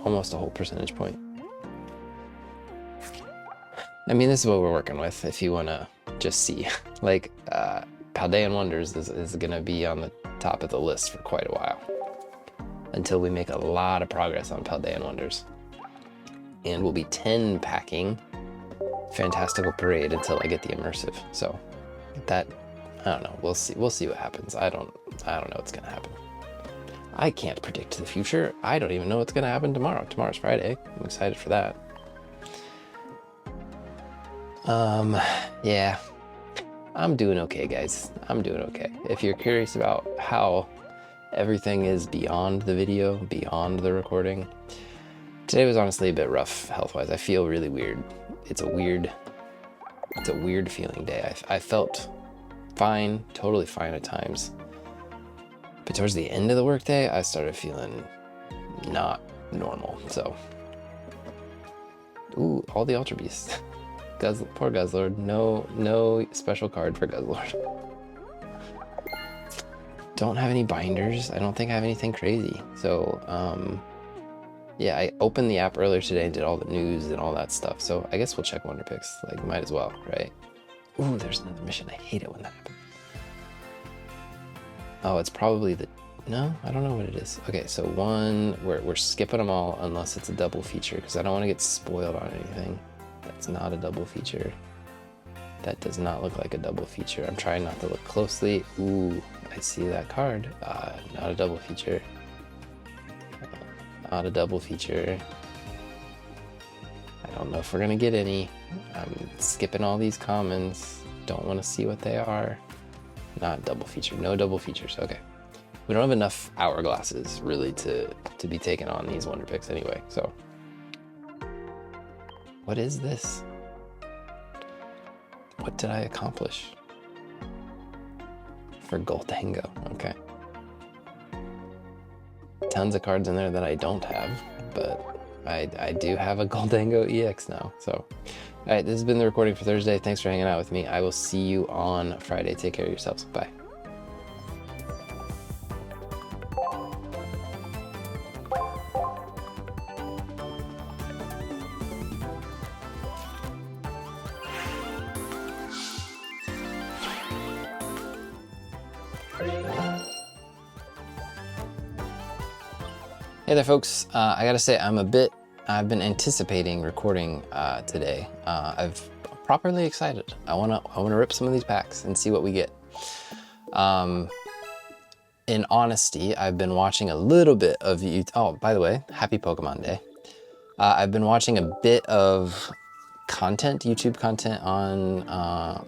almost a whole percentage point. I mean, this is what we're working with. If you want to just see, like, Paldean Wonders is going to be on the top of the list for quite a while until we make a lot of progress on Paldean Wonders. And we'll be 10 packing Fantastical Parade until I get the immersive. So that, I don't know. We'll see what happens. I don't know what's going to happen. I can't predict the future. I don't even know what's going to happen tomorrow. Tomorrow's Friday. I'm excited for that. Yeah, I'm doing okay, guys. I'm doing okay. If you're curious about how everything is beyond the video, beyond the recording, today was honestly a bit rough health-wise. I feel really weird. It's a weird feeling day. I felt fine, totally fine at times. But towards the end of the workday, I started feeling not normal. So, ooh, all the Ultra Beasts. Poor Guzzlord. No special card for Guzzlord. Don't have any binders. I don't think I have anything crazy. So, Yeah, I opened the app earlier today and did all the news and all that stuff. So I guess we'll check Wonder Picks. Like, might as well, right? Ooh, there's another mission. I hate it when that happens. Oh, it's probably the... No, I don't know what it is. Okay, so one... We're skipping them all unless it's a double feature because I don't want to get spoiled on anything. That's not a double feature. That does not look like a double feature. I'm trying not to look closely. Ooh, I see that card. Not a double feature. Not a double feature. I don't know if we're gonna get any. I'm skipping all these commons. Don't want to see what they are. Not double feature. No double features. Okay. We don't have enough hourglasses really to be taken on these Wonder Picks anyway. So, what is this? What did I accomplish? For Goldango. Okay. Tons of cards in there that I don't have, but I do have a Goldango EX now. So, all right, this has been the recording for Thursday. Thanks for hanging out with me. I will see you on Friday. Take care of yourselves. Bye. Hey there, folks. I gotta say, I've been anticipating recording today. I'm properly excited. I wanna rip some of these packs and see what we get. In honesty, I've been watching a little bit of YouTube. Oh, by the way, happy Pokemon Day. I've been watching a bit of content, YouTube content on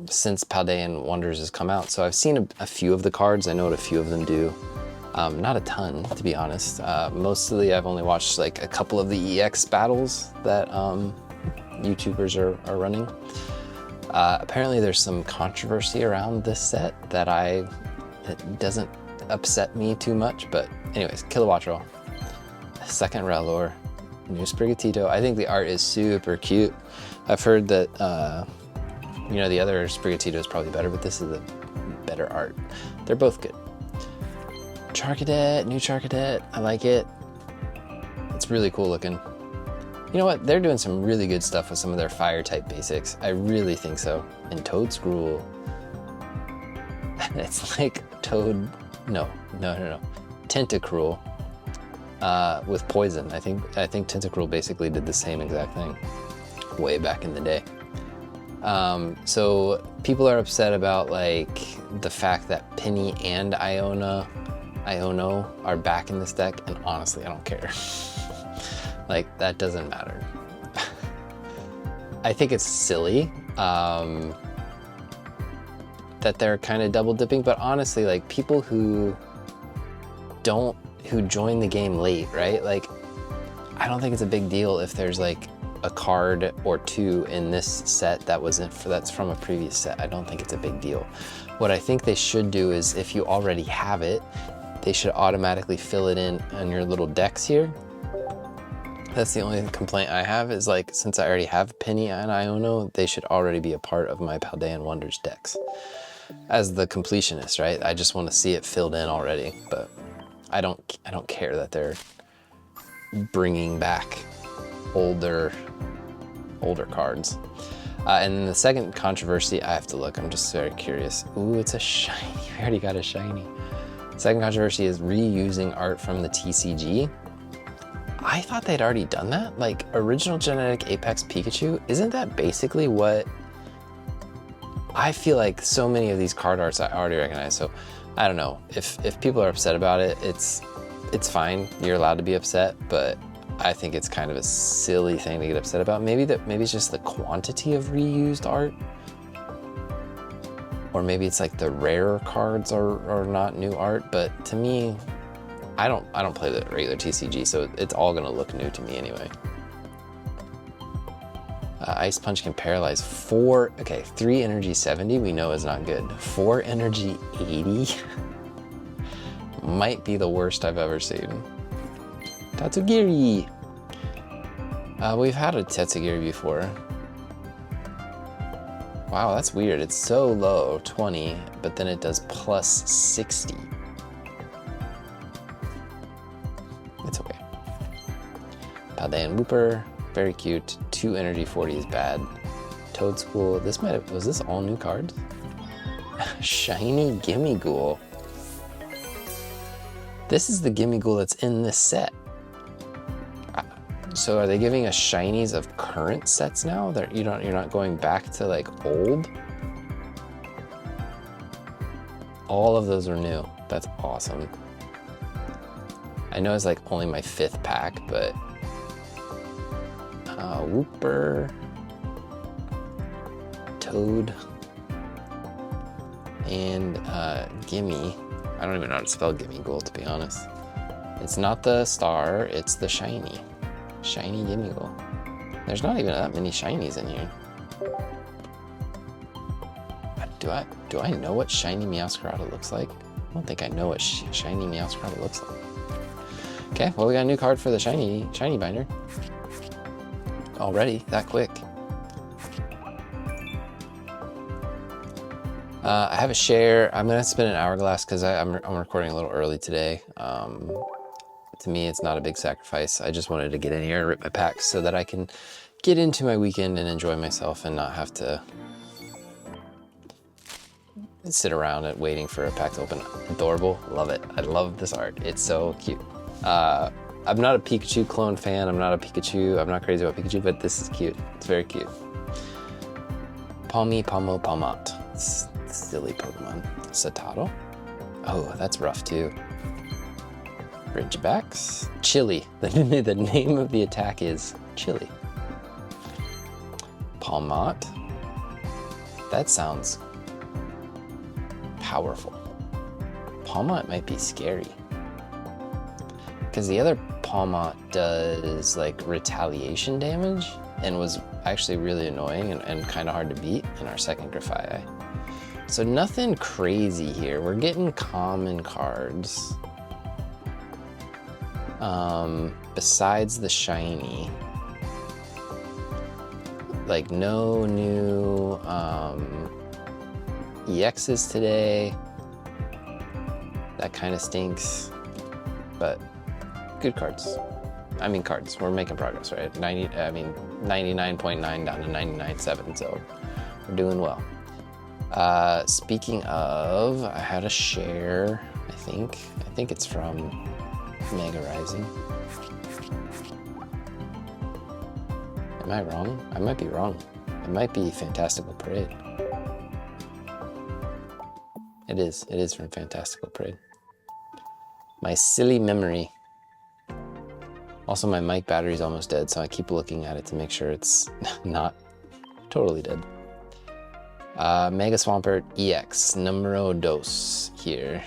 since Paldean Wonders has come out. So I've seen a few of the cards. I know what a few of them do. Not a ton, to be honest. Mostly I've only watched like a couple of the EX battles that YouTubers are running. Apparently there's some controversy around this set that doesn't upset me too much, but anyways, Kilowattrel, second Rellor, new Sprigatito. I think the art is super cute. I've heard that, you know, the other Sprigatito is probably better, but this is a better art. They're both good. Charcadet, new Charcadet, I like it. It's really cool looking. You know what? They're doing some really good stuff with some of their fire type basics. I really think so. And Toadscruel. It's like Toad, no. Tentacruel with poison. I think Tentacruel basically did the same exact thing way back in the day. So people are upset about like the fact that Penny and Iono are back in this deck, and honestly, I don't care. Like, that doesn't matter. I think it's silly that they're kind of double dipping, but honestly, like, people who join the game late, right? Like, I don't think it's a big deal if there's like a card or two in this set that's from a previous set. I don't think it's a big deal. What I think they should do is, if you already have it, they should automatically fill it in on your little decks here. That's the only complaint I have, is like, since I already have Penny and Iono, they should already be a part of my Paldean Wonders decks. As the completionist, right? I just want to see it filled in already, but I don't care that they're bringing back older cards. And then the second controversy, I have to look, I'm just very curious. Ooh, it's a shiny, we already got a shiny. Second controversy is reusing art from the TCG. I thought they'd already done that. Like, original genetic Apex Pikachu, isn't that basically what... I feel like so many of these card arts I already recognize, so I don't know. If people are upset about it, it's fine. You're allowed to be upset, but I think it's kind of a silly thing to get upset about. Maybe it's just the quantity of reused art. Or maybe it's like the rarer cards are not new art, but to me, I don't play the regular TCG, so it's all gonna look new to me anyway. Ice Punch can paralyze 3 energy 70 we know is not good. 4 energy 80 might be the worst I've ever seen. Tatsugiri! We've had a Tatsugiri before. Wow, that's weird. It's so low, 20, but then it does plus 60. Paldean Wooper, very cute. 2 energy, 40 is bad. Toad School, was this all new cards? Shiny Gimme Ghoul. This is the Gimme Ghoul that's in this set. So are they giving us shinies of current sets now? You're not going back to like old? All of those are new. That's awesome. I know it's like only my 5th pack, but Wooper, Toad, and Gimme. I don't even know how to spell Gimme Ghoul, to be honest. It's not the star, it's the shiny. Shiny Gimme Ghoul. There's not even that many shinies in here. Do I know what shiny Meowscarada looks like? I don't think I know what shiny Meowscarada looks like. Okay, well we got a new card for the shiny binder. Already, that quick. I have a share. I'm gonna spin an hourglass because I'm recording a little early today. To me, it's not a big sacrifice. I just wanted to get in here and rip my packs so that I can get into my weekend and enjoy myself and not have to sit around and waiting for a pack to open. Adorable, love it. I love this art. It's so cute. I'm not a Pikachu clone fan. I'm not crazy about Pikachu, but this is cute. It's very cute. Palmot. Silly Pokemon. Satado. Oh, that's rough too. Ridgebacks. Chili. The name of the attack is Chili. Palmot. That sounds powerful. Palmot might be scary. Because the other Palmot does like retaliation damage and was actually really annoying and kind of hard to beat in our second Grafaiai. So nothing crazy here. We're getting common cards. Besides the shiny. Like no new EXs today. That kind of stinks. But good cards. I mean cards. We're making progress, right? 99.9 down to 99.7, so we're doing well. Speaking of, I had a share, I think it's from Mega Rising. Am I wrong? I might be wrong. It might be Fantastical Parade. It is from Fantastical Parade. My silly memory. Also, my mic battery's almost dead, so I keep looking at it to make sure it's not totally dead. Mega Swampert EX, numero dos here.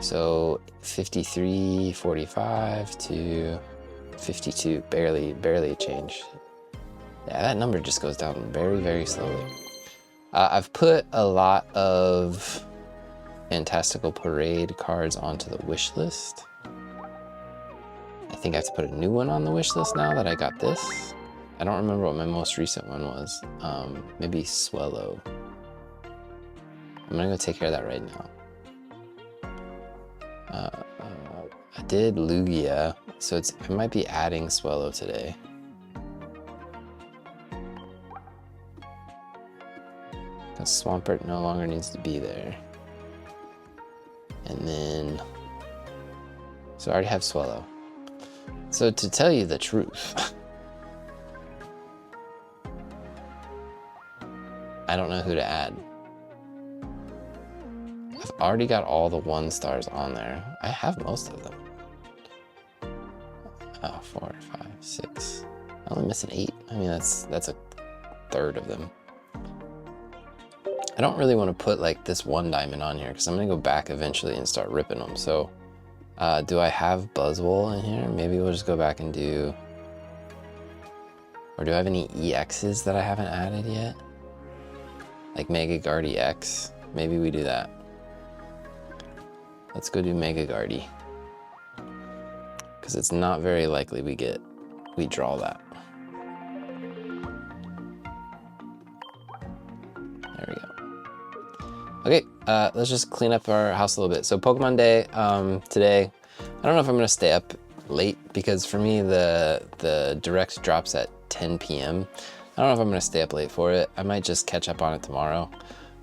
So 53, 45 to 52, barely a change. Yeah, that number just goes down very, very slowly. I've put a lot of Fantastical Parade cards onto the wish list. I think I have to put a new one on the wish list now that I got this. I don't remember what my most recent one was. Maybe Swellow. I'm gonna go take care of that right now. I did Lugia, so I might be adding Swellow today. Because Swampert no longer needs to be there. And then, so I already have Swellow. So to tell you the truth, I don't know who to add. I've already got all the 1-stars on there. I have most of them. 4, 5, 6. I'm only missing 8. I mean, that's a third of them. I don't really want to put like this 1 diamond on here because I'm gonna go back eventually and start ripping them. So do I have Buzzwole in here? Maybe we'll just go back and do, or do I have any EXs that I haven't added yet? Like Mega Guardy X. Maybe we do that. Let's go do Mega Guardy. Because it's not very likely we draw that. There we go. Okay, let's just clean up our house a little bit. So Pokemon Day today. I don't know if I'm gonna stay up late because for me the direct drops at 10 p.m. I don't know if I'm gonna stay up late for it. I might just catch up on it tomorrow.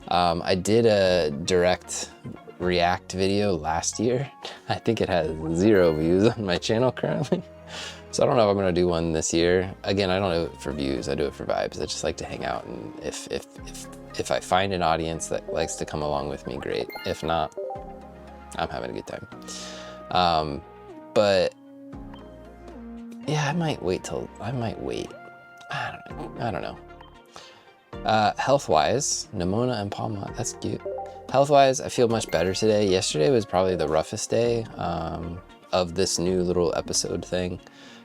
I did a direct react video last year. I think it has 0 views on my channel currently. So I don't know if I'm gonna do one this year. Again, I don't do it for views, I do it for vibes. I just like to hang out, and if I find an audience that likes to come along with me, great. If not, I'm having a good time. But yeah, I might wait. I don't know. Health-wise, Nimona and Palma, that's cute. Health-wise, I feel much better today. Yesterday was probably the roughest day of this new little episode thing.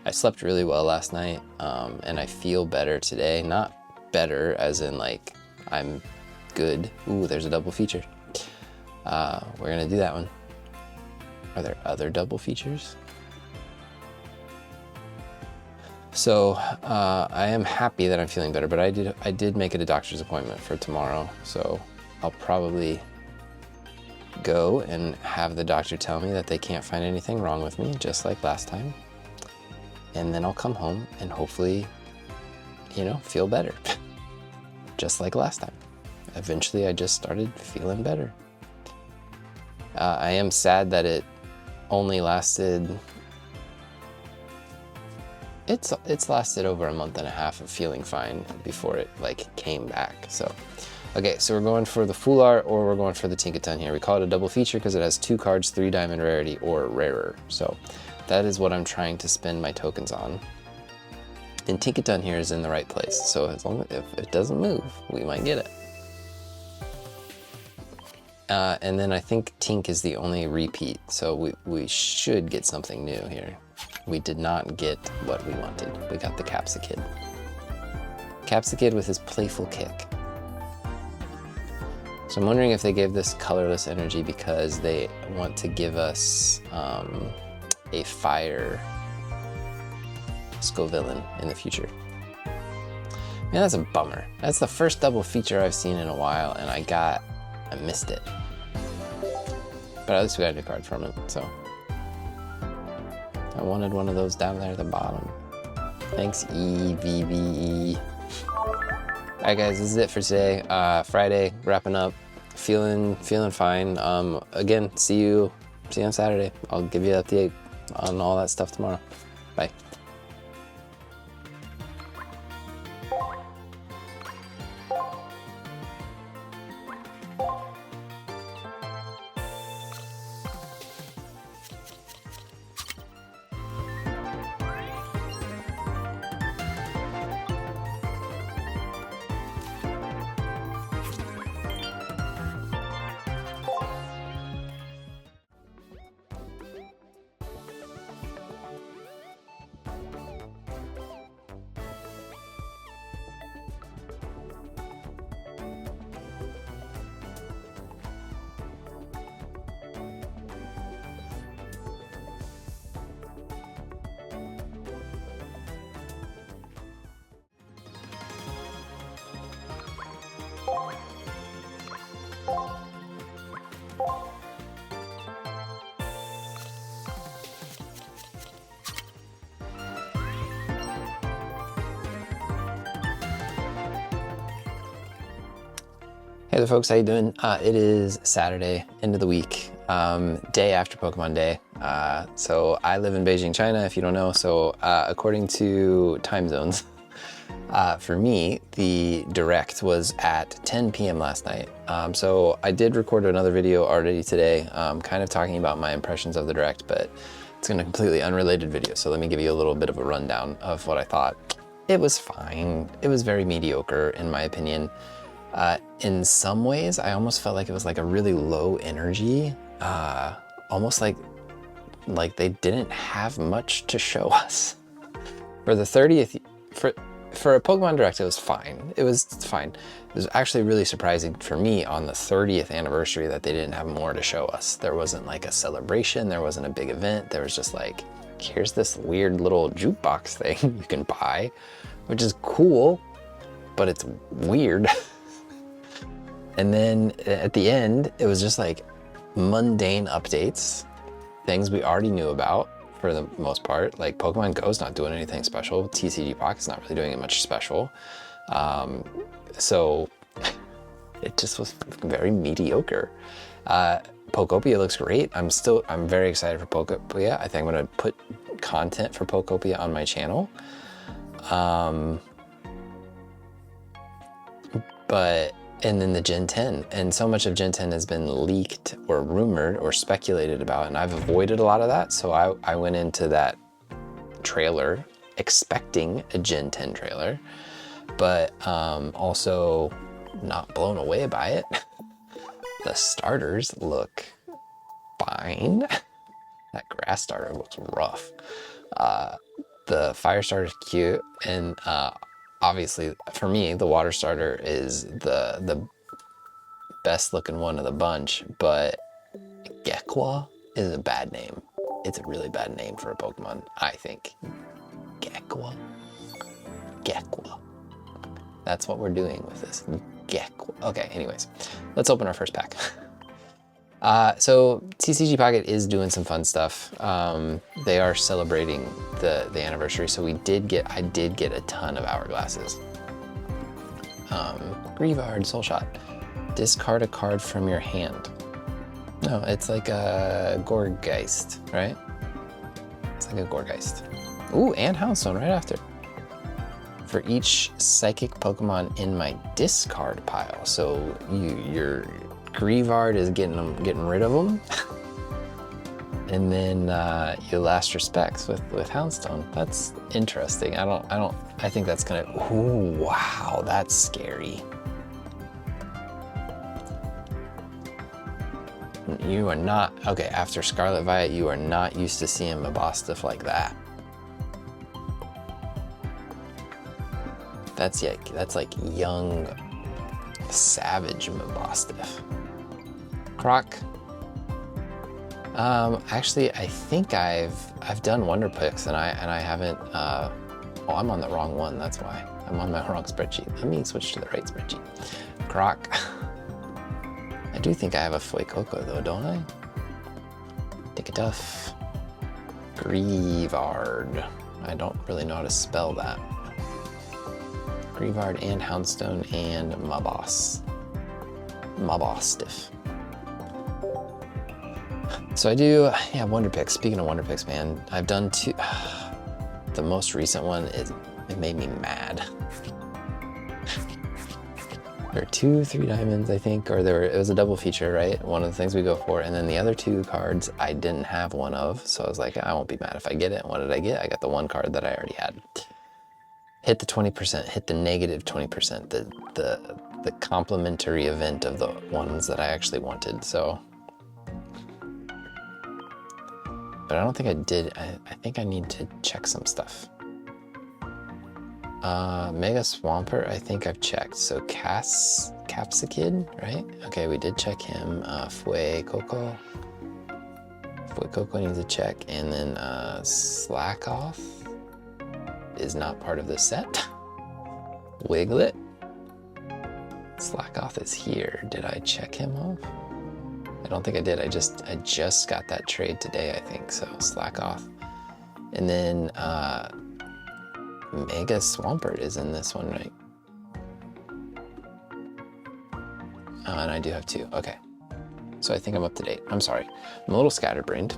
I slept really well last night, and I feel better today. Not better as in like I'm good. Ooh, there's a double feature. We're gonna do that one. Are there other double features? So I am happy that I'm feeling better, but I did make it a doctor's appointment for tomorrow, so I'll probably go and have the doctor tell me that they can't find anything wrong with me, just like last time. And then I'll come home and hopefully, you know, feel better, just like last time. Eventually, I just started feeling better. I am sad that it only lasted. It's lasted over a month and a half of feeling fine before it like came back. So, okay, so we're going for the Full Art or we're going for the Tinkaton here. We call it a double feature because it has 2 cards, 3 diamond rarity or rarer. So that is what I'm trying to spend my tokens on. And Tinkaton here is in the right place. So as long as if it doesn't move, we might get it. And then I think Tink is the only repeat. So we should get something new here. We did not get what we wanted. We got the Capsakid. Capsakid with his playful kick. So I'm wondering if they gave this colorless energy because they want to give us a fire Scovillain in the future. Man, that's a bummer. That's the first double feature I've seen in a while, and I missed it. But at least we got a new card from it, so. I wanted one of those down there at the bottom. Thanks, EVBE. Alright guys, this is it for today. Friday, wrapping up. Feeling fine. Again, see you on Saturday. I'll give you an update on all that stuff tomorrow. Bye. Hey there folks, how you doing? It is Saturday, end of the week, day after Pokemon Day. So I live in Beijing, China, if you don't know. So according to time zones, for me, the direct was at 10 p.m. last night. So I did record another video already today, kind of talking about my impressions of the direct, but it's gonna completely unrelated video. So let me give you a little bit of a rundown of what I thought. It was fine. It was very mediocre in my opinion. In some ways, I almost felt like it was like a really low energy, almost like they didn't have much to show us. For the 30th, for a Pokemon Direct, it was fine. It was fine. It was actually really surprising for me on the 30th anniversary that they didn't have more to show us. There wasn't like a celebration, there wasn't a big event. There was just like, here's this weird little jukebox thing you can buy, which is cool, but it's weird. And then at the end, it was just like mundane updates, things we already knew about for the most part. Like Pokemon Go's not doing anything special. TCG Pocket's not really doing much special. So it just was very mediocre. Pokopia looks great. I'm very excited for Pokopia. I think I'm gonna put content for Pokopia on my channel. And then the Gen 10, and so much of Gen 10 has been leaked or rumored or speculated about, and I've avoided a lot of that. So I went into that trailer expecting a Gen 10 trailer, but also not blown away by it. The starters look fine. That grass starter looks rough. The fire starter is cute, and obviously for me, the water starter is the best looking one of the bunch, but Gekwa is a bad name. It's a really bad name for a Pokemon, I think. Gekwa. Gekwa. That's what we're doing with this. Gekwa. Okay, anyways, let's open our first pack. So TCG Pocket is doing some fun stuff. They are celebrating the anniversary, so I did get a ton of hourglasses. Grievard, Soul Shot. Discard a card from your hand. No, it's like a Gorgeist, right? It's like a Gorgeist. Ooh, and Houndstone right after. For each psychic Pokemon in my discard pile. So your Grievard is getting rid of them. And then your last respects with Houndstone. That's interesting. I think that's gonna, ooh, wow, that's scary. You are not, okay, after Scarlet Violet, you are not used to seeing Mabostiff like that. That's like young, savage Mabostiff. Croc. Actually, I think I've done Wonder Picks and I haven't, oh, I'm on the wrong one, that's why. I'm on my wrong spreadsheet. Let me switch to the right spreadsheet. Croc. I do think I have a Fuecoco though, don't I? Tickatuff. Grievard. I don't really know how to spell that. Grievard and Houndstone and Mabostiff. So I do, yeah, Wonder Picks. Speaking of Wonder Picks, man, I've done two. The most recent one it made me mad. There were 3 diamonds, I think, or it was a double feature, right? One of the things we go for, and then the other 2 cards I didn't have one of, so I was like, I won't be mad if I get it. And what did I get? I got the 1 card that I already had. Hit the 20%, hit the negative 20%, the complementary event of the ones that I actually wanted, so. But I don't think I did, I think I need to check some stuff. Mega Swampert, I think I've checked. So Capsicid, right? Okay, we did check him. Fuecoco needs a check. And then Slackoth is not part of the set. Wiglet. Slackoth is here. Did I check him off? I don't think I did. I just got that trade today, I think. So Slackoth. And then Mega Swampert is in this one, right? And I do have 2. Okay. So I think I'm up to date. I'm sorry. I'm a little scatterbrained.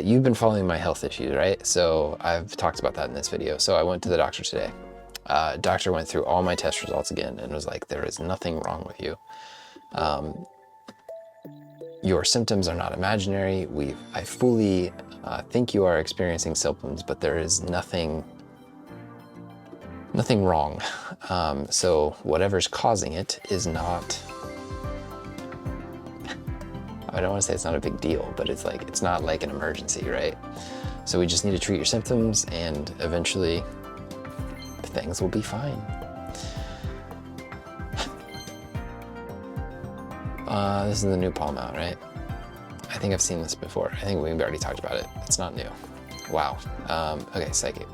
You've been following my health issues, right? So I've talked about that in this video. So I went to the doctor today. Doctor went through all my test results again and was like, there is nothing wrong with you. Your symptoms are not imaginary. I fully think you are experiencing symptoms, but there is nothing wrong. So whatever's causing it is not, I don't want to say it's not a big deal, but it's not like an emergency, right? So we just need to treat your symptoms and eventually things will be fine. This is the new palm out, right? I think I've seen this before. I think we've already talked about it. It's not new. Wow. Okay, Psychic.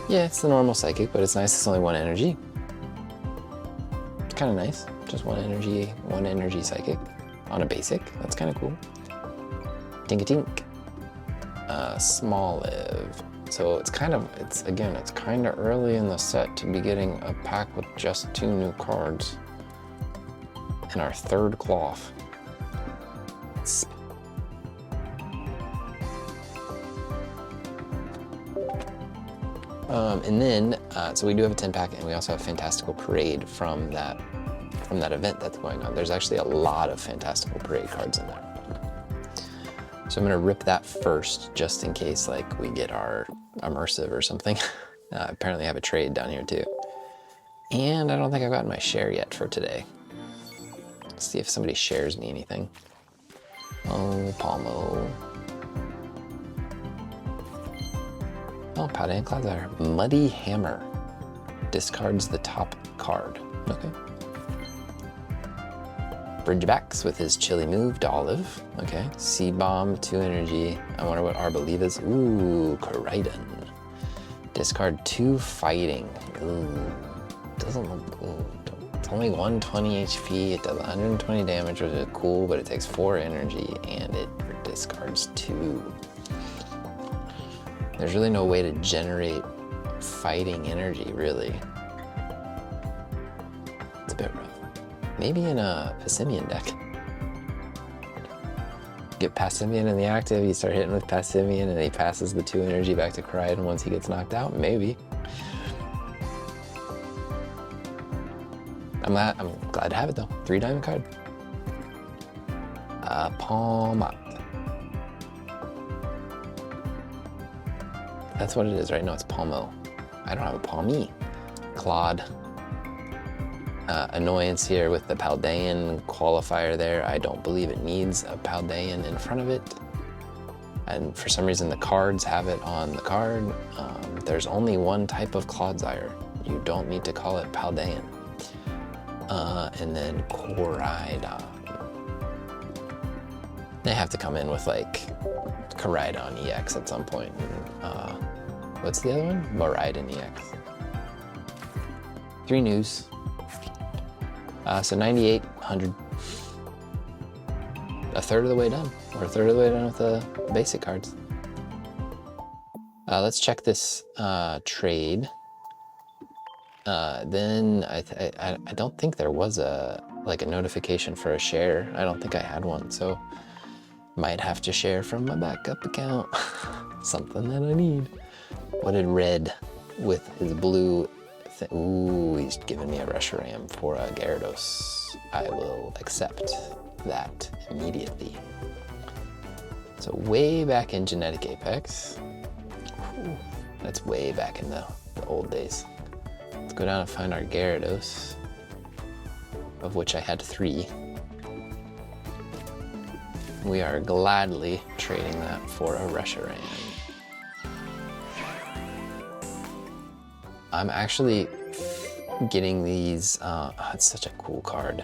Yeah, it's the normal Psychic, but it's nice. It's only 1 energy. It's kind of nice. Just 1 energy Psychic on a basic. That's kind of cool. Tink-a-tink. Small live. So it's kind of early in the set to be getting a pack with just 2 new cards. And our 3rd cloth. And then, so we do have a 10 pack, and we also have Fantastical Parade from that event that's going on. There's actually a lot of Fantastical Parade cards in there. So I'm gonna rip that first, just in case like we get our immersive or something. Apparently I have a trade down here too. And I don't think I've gotten my share yet for today. Let's see if somebody shares me anything. Oh, Palmo. Oh, Paldean Cloudfire. Muddy Hammer. Discards the top card. Okay. Bridgebacks with his chilly move, Olive. Okay. Seed Bomb, 2 energy. I wonder what Arbolive is. Ooh, Koraidon. Discard 2 fighting. Ooh. Doesn't look cool. It's only 120 HP. It does 120 damage, which is cool, but it takes 4 energy and it discards 2. There's really no way to generate fighting energy, really. It's a bit rough. Maybe in a Passimian deck. Get Passimian in the active, you start hitting with Passimian, and he passes the 2 energy back to Koraidon once he gets knocked out, maybe. I'm glad to have it though. 3 diamond card. Palm up. That's what it is, right? No, it's Palmo. I don't have a Palmy. Claude. Annoyance here with the Paldean qualifier there. I don't believe it needs a Paldean in front of it. And for some reason the cards have it on the card. There's only one type of Clodsire. You don't need to call it Paldean. And then Koraidon. They have to come in with like Koraidon EX at some point. What's the other one? Moraidon EX. 3 news. So 98, 100. A third of the way done. We're a third of the way done with the basic cards. Let's check this trade. Then I don't think there was a notification for a share. I don't think I had one, so might have to share from my backup account. Something that I need. What did Red with his blue thing? Ooh, he's giving me a Reshiram for a Gyarados. I will accept that immediately. So way back in Genetic Apex. Ooh, that's way back in the old days. Let's go down and find our Gyarados, of which I had 3. We are gladly trading that for a Reshiram. I'm actually getting these, it's such a cool card.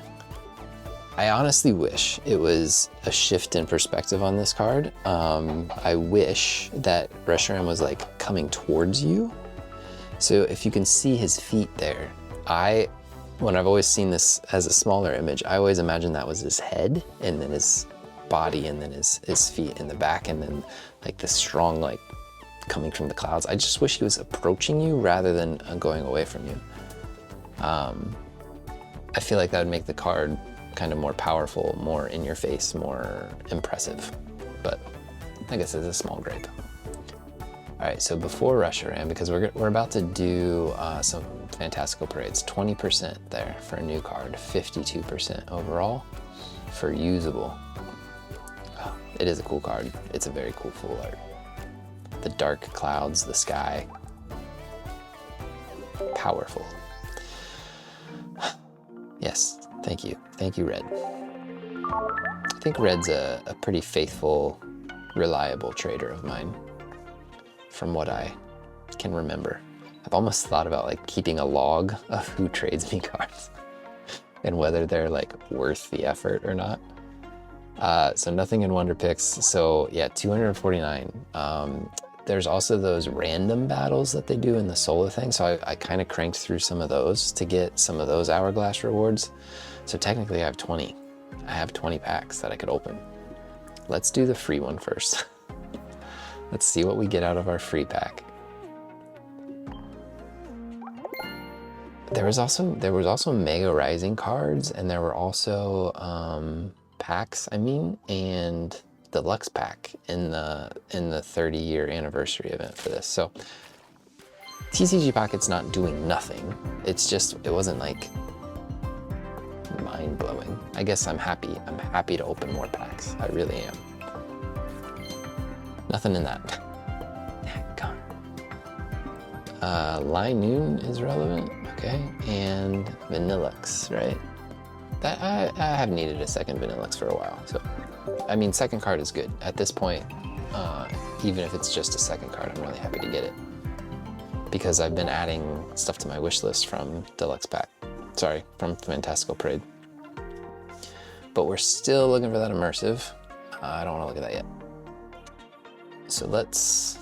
I honestly wish it was a shift in perspective on this card. I wish that Reshiram was like coming towards you. So if you can see his feet there, when I've always seen this as a smaller image, I always imagine that was his head and then his body and then his feet in the back and then like the strong like coming from the clouds. I just wish he was approaching you rather than going away from you. I feel like that would make the card kind of more powerful, more in your face, more impressive. But I guess it's a small grape. All right, so before Reshiram, because we're about to do some Fantastical Parades, 20% there for a new card, 52% overall for usable. It is a cool card. It's a very cool full art. The dark clouds, the sky. Powerful. Yes, thank you. Thank you, Red. I think Red's a pretty faithful, reliable trader of mine, from what I can remember. I've almost thought about like keeping a log of who trades me cards and whether they're like worth the effort or not. So nothing in Wonder Picks. So yeah, 249. There's also those random battles that they do in the solo thing. So I kind of cranked through some of those to get some of those hourglass rewards. So technically I have 20. I have 20 packs that I could open. let's do the free one first. Let's see what we get out of our free pack. There was also Mega Rising cards, and there were also packs, and deluxe pack in the 30-year anniversary event for this. So TCG Pocket's not doing nothing. It's just, it wasn't like mind-blowing. I guess I'm happy to open more packs. I really am. Nothing in that. Gone. Noon is relevant. Okay, and Vanillux, right? That I have needed a second Vanillux for a while, so I mean, second card is good at this point. Even if it's just a second card, I'm really happy to get it because I've been adding stuff to my wish list from Deluxe Pack. Sorry, from Fantastical Parade. But we're still looking for that immersive. I don't want to look at that yet. So let's.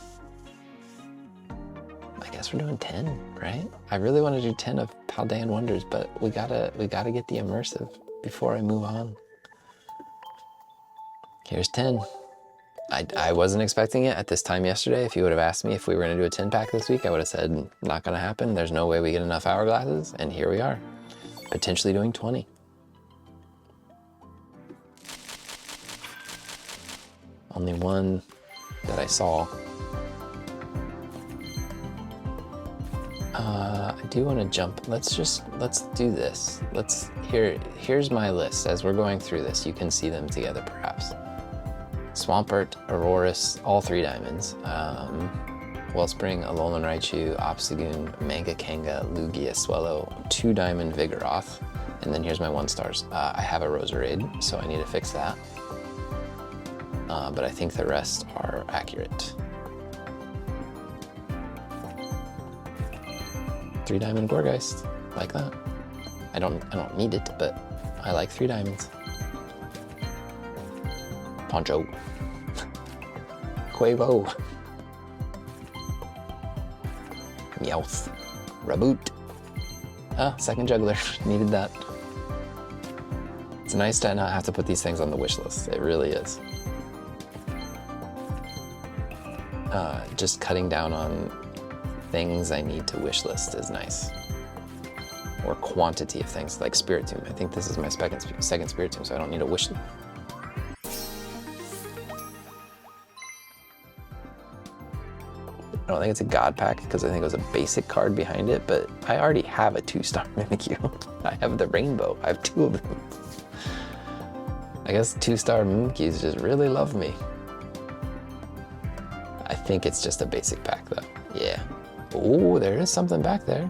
I guess we're doing 10, right? I really want to do 10 of Paldean Wonders, but we gotta get the immersive before I move on. Here's 10. I wasn't expecting it at this time yesterday. If you would have asked me if we were gonna do a 10 pack this week, I would have said, not gonna happen. There's no way we get enough hourglasses, and here we are, potentially doing 20. Only one that I saw. I do want to jump. Let's do this. Here's my list. As we're going through this, you can see them together perhaps. Swampert, Aurorus, all 3 diamonds. Wellspring, Alolan Raichu, Obstagoon, Mega Kanga, Lugia, Swellow, 2 diamond Vigoroth. And then here's my 1-stars. I have a Roserade, so I need to fix that. But I think the rest are accurate. 3 diamond Gourgeist, like that. I don't need it, but I like 3 diamonds. Poncho. Quavo. Meowth. Raboot. Ah, second juggler. Needed that. It's nice to not have to put these things on the wish list. It really is. Just cutting down on things I need to wish list is nice. Or quantity of things, like Spiritomb. I think this is my second Spiritomb, so I don't need a wish list. I don't think it's a God pack because I think it was a basic card behind it, but I already have a 2-star Mimikyu. I have the rainbow. I have 2 of them. I guess 2-star Mimikyus just really love me. I think it's just a basic pack though. Yeah. Oh, there is something back there.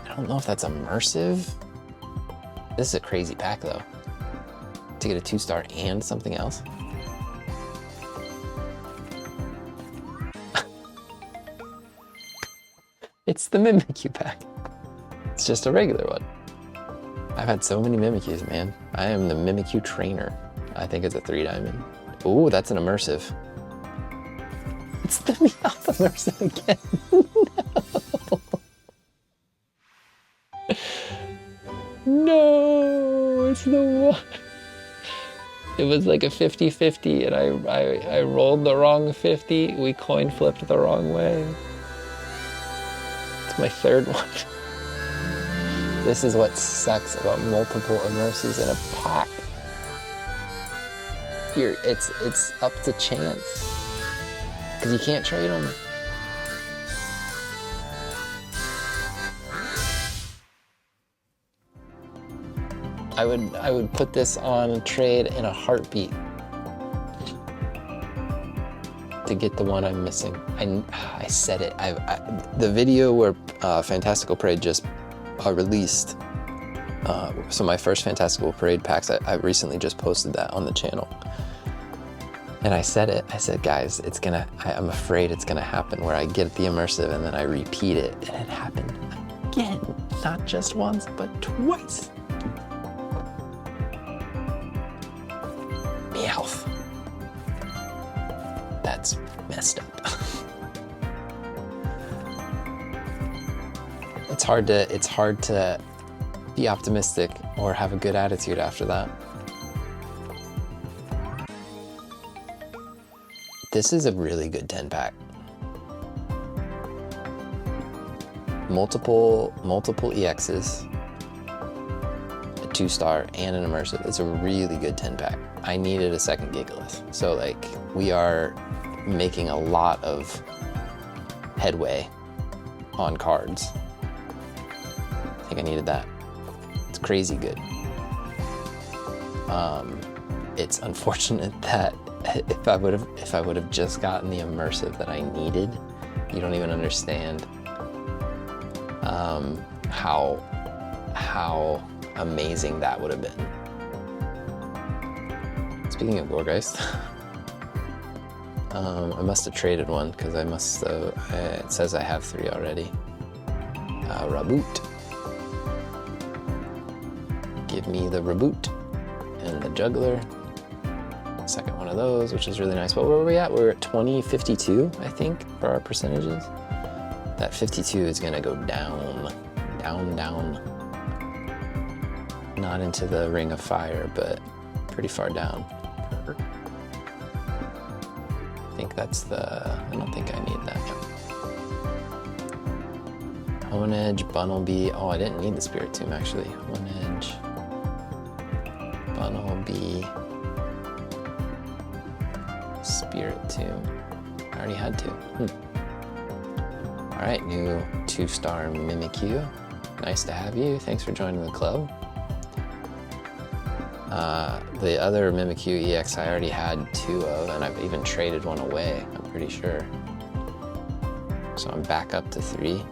I don't know if that's immersive. This is a crazy pack though. To get a 2-star and something else. It's the Mimikyu pack. It's just a regular one. I've had so many Mimikyus, man. I am the Mimikyu trainer. I think it's a 3 diamond. Ooh, that's an immersive. It's the Meowth immersive again. No, it's the one. It was like a 50-50 and I rolled the wrong 50. We coin flipped the wrong way. It's my 3rd one. This is what sucks about multiple immersives in a pack. It's up to chance. Because you can't trade them. I would put this on trade in a heartbeat to get the one I'm missing. I said it. The video where Fantastical Parade just released. So my first Fantastical Parade packs, I recently just posted that on the channel. And I said it. I said, guys, I'm afraid it's gonna happen where I get the immersive and then I repeat it. And it happened again. Not just once, but twice. Meowth. That's messed up. It's hard to be optimistic or have a good attitude after that. This is a really good 10 pack. Multiple EXs, a 2-star, and an immersive. It's a really good 10 pack. I needed a second Gigalith. So like, we are making a lot of headway on cards. I think I needed that. It's crazy good. It's unfortunate that if I would have just gotten the immersive that I needed, you don't even understand how amazing that would have been. Speaking of Gourgeist, I must have traded one because I must have, it says I have 3 already. Raboot. Give me the Raboot and the Juggler. Second one of those, which is really nice. What were we at? We're at 2052, I think, for our percentages. That 52 is gonna go down, down, down. Not into the Ring of Fire, but pretty far down. I think that's I don't think I need that. Hone Edge, Bunnelby. Oh, I didn't need the Spirit Tomb actually. Hone Edge, Bunnelby, Spirit Tomb. I already had 2. All right, new 2-star Mimikyu. Nice to have you. Thanks for joining the club. The other Mimikyu EX I already had 2 of, and I've even traded one away, I'm pretty sure. So I'm back up to 3.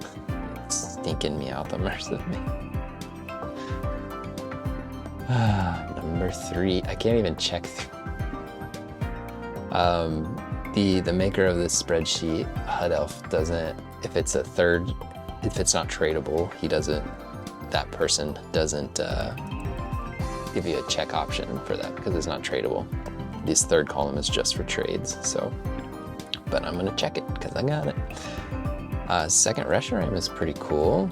It's stinking me out the immersive me. Number 3, I can't even check. The maker of this spreadsheet, Hud Elf, doesn't, if it's not tradable, that person doesn't give you a check option for that because it's not tradable. This 3rd column is just for trades, so, but I'm gonna check it because I got it. Second Reshiram is pretty cool.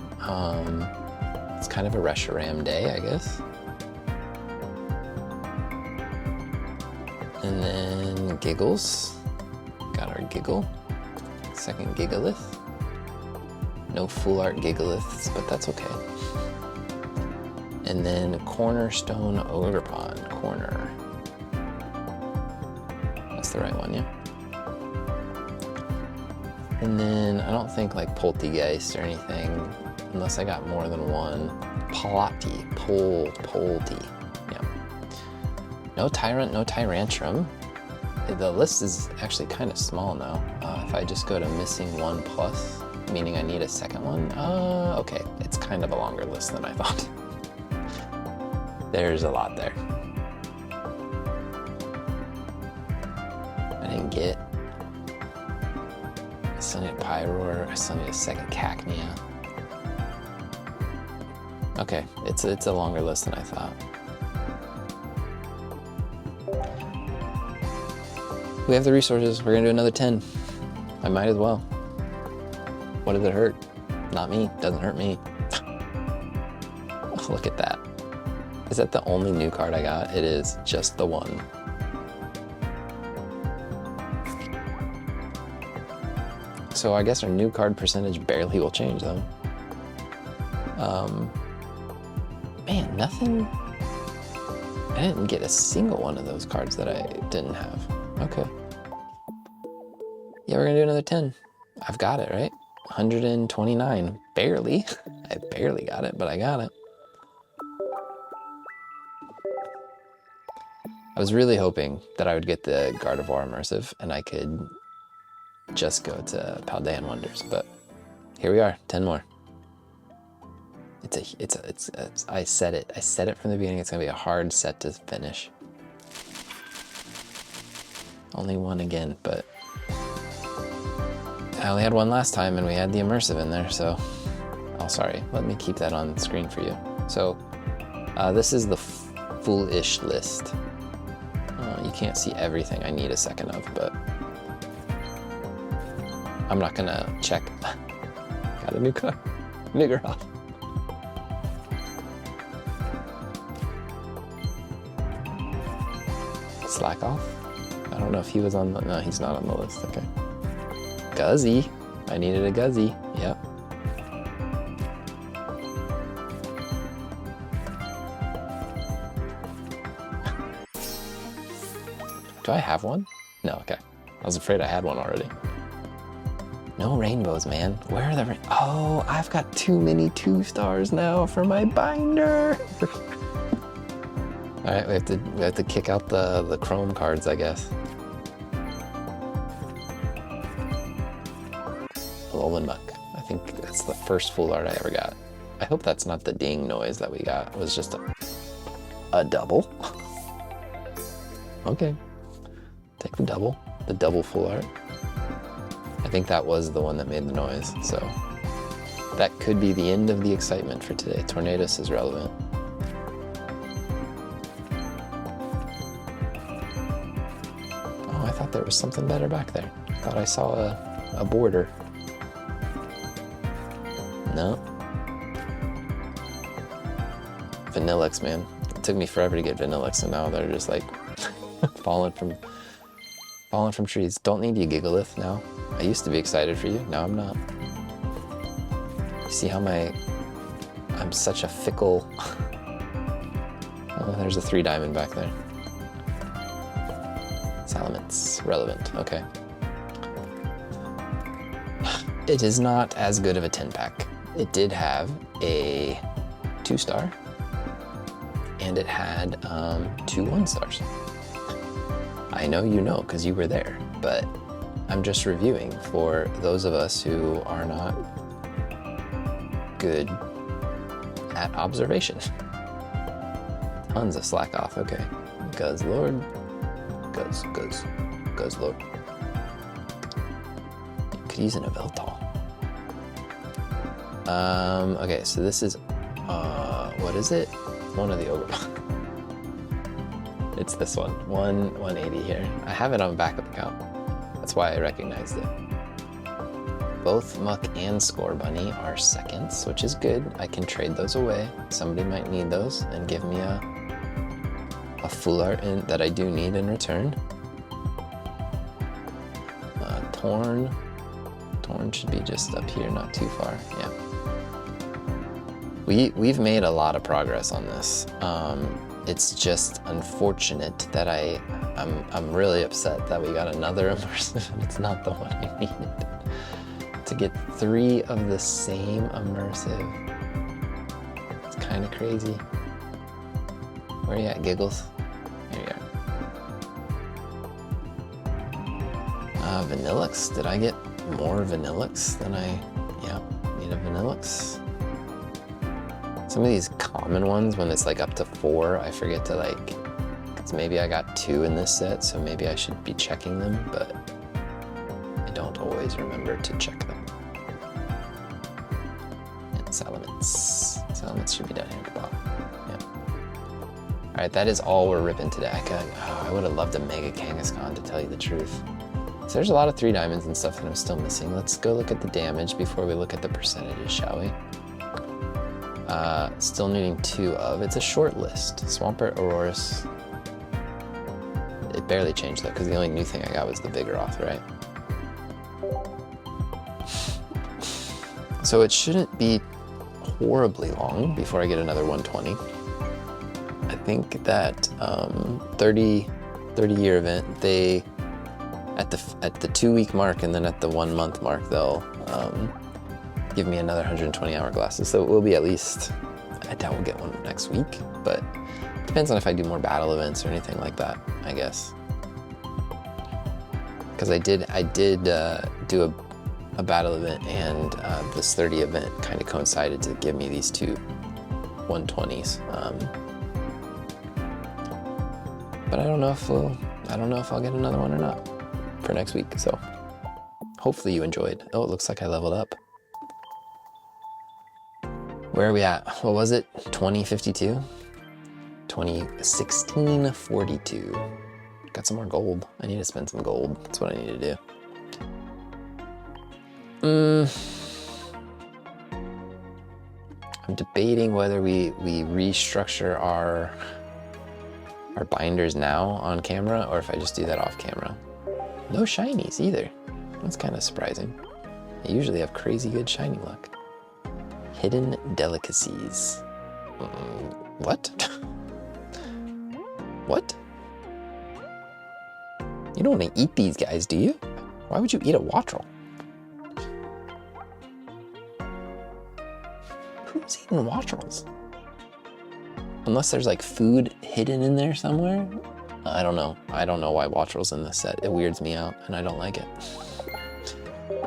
It's kind of a Reshiram day, I guess. And then Giggles, got our Giggle, second Gigalith. No full art Gigaliths, but that's okay. And then Cornerstone Ogerpon, Corner. That's the right one, yeah? And then I don't think like Poltegeist or anything, unless I got more than one. Polti. Yeah. No Tyrant, no Tyrantrum. The list is actually kind of small now. If I just go to missing 1+, meaning I need a second one, okay, it's kind of a longer list than I thought. There's a lot there. I didn't get, I still need a Pyroar, I still need a second Cacnea. Okay, it's a longer list than I thought. We have the resources, we're gonna do another 10. I might as well. What does it hurt? Not me, doesn't hurt me. Oh, look at that. Is that the only new card I got? It is, just the one. So I guess our new card percentage barely will change though. Man, nothing. I didn't get a single one of those cards that I didn't have. Okay. Yeah, we're gonna do another 10. I've got it, right? 129, barely. I barely got it, but I got it. I was really hoping that I would get the Gardevoir Immersive and I could just go to Paldean Wonders, but here we are, 10 more. I said it from the beginning, it's gonna be a hard set to finish. Only one again, but I only had one last time and we had the Immersive in there, so, oh sorry, let me keep that on screen for you. So, this is the foolish list. You can't see everything I need a second of, but I'm not gonna check. Got a new card. Vigoroth. Slack off. I don't know if he was on the, no, he's not on the list, okay. Guzzy, I needed a Guzzy, yep. Do I have one? No, okay. I was afraid I had one already. No rainbows, man. Where are the oh, I've got too many 2-stars now for my binder. All right, we have to kick out the chrome cards, I guess. Alolan Muck. I think that's the first full art I ever got. I hope that's not the ding noise that we got. It was just a double. Okay. Take the double full art. I think that was the one that made the noise, so that could be the end of the excitement for today. Tornadus is relevant. Oh, I thought there was something better back there. I thought I saw a border. No. Vanillix, man. It took me forever to get Vanillix, and now they're just like falling from trees. Don't need you, Gigalith, now. I used to be excited for you, now I'm not. You see how I'm such a fickle... Oh, there's a 3-diamond back there. Salamence, relevant, okay. It is not as good of a 10-pack. It did have a 2-star, and it had 2 1-stars. I know you know, because you were there, but I'm just reviewing for those of us who are not good at observation. Tons of slack off, okay. Guzzlord. Guzzlord. Could use an Yveltal. Okay, so this is, what is it? One of the ogre. It's this one, 180 here. I have it on backup account. That's why I recognized it. Both Muck and Score Bunny are seconds, which is good. I can trade those away. Somebody might need those and give me a full art that I do need in return. Torn should be just up here, not too far, yeah. We've made a lot of progress on this. It's just unfortunate that I'm really upset that we got another immersive and it's not the one I needed. To get 3 of the same immersive. It's kind of crazy. Where you at, Giggles? Here you are. Vanillix, did I get more Vanillix than yeah, need a Vanillix? Some of these common ones, when it's like up to 4, I forget to because maybe I got 2 in this set, so maybe I should be checking them, but I don't always remember to check them. And Salamence. Salamence should be down here at the bottom. Yeah. All right, that is all we're ripping today. I would have loved a Mega Kangaskhan, to tell you the truth. So there's a lot of 3-diamonds and stuff that I'm still missing. Let's go look at the damage before we look at the percentages, shall we? Still needing 2 of. It's a short list. Swampert, Aurorus. It barely changed though, because the only new thing I got was the Vigoroth, right? So it shouldn't be horribly long before I get another 120. I think that 30-year event, they at the 2-week mark and then at the 1-month mark, they'll give me another 120 hourglasses. So it will be at least, I doubt we'll get one next week, but it depends on if I do more battle events or anything like that, I guess. Because I did do a battle event, and this 30 event kind of coincided to give me these 2 120s. But I don't know if I'll get another one or not for next week. So hopefully you enjoyed. Oh, it looks like I leveled up. Where are we at? What was it? 2052? 2016-42. Got some more gold. I need to spend some gold. That's what I need to do. I'm debating whether we restructure our our binders now on camera or if I just do that off camera. No shinies either. That's kind of surprising. I usually have crazy good shiny luck. Hidden delicacies. What? What? You don't want to eat these guys, do you? Why would you eat a Wattrel? Who's eating Wattrels? Unless there's like food hidden in there somewhere. I don't know. I don't know why Wattrel's in this set. It weirds me out and I don't like it.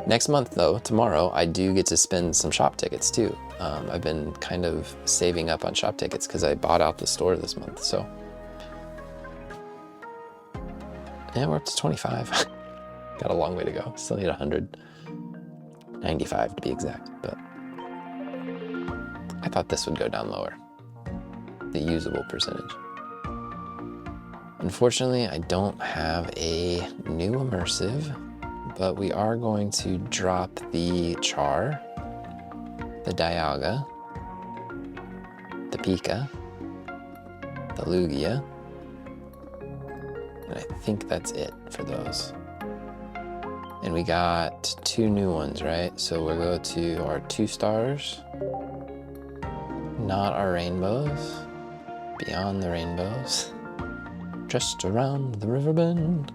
Next month though, tomorrow, I do get to spend some shop tickets too. I've been kind of saving up on shop tickets because I bought out the store this month, so. Yeah, we're up to 25. Got a long way to go. Still need 100. 95 to be exact, but I thought this would go down lower. The usable percentage. Unfortunately, I don't have a new immersive, but we are going to drop the Char, the Dialga, the Pika, the Lugia, and I think that's it for those. And we got 2 new ones, right? So we'll go to our 2 stars, not our rainbows, beyond the rainbows, just around the river bend.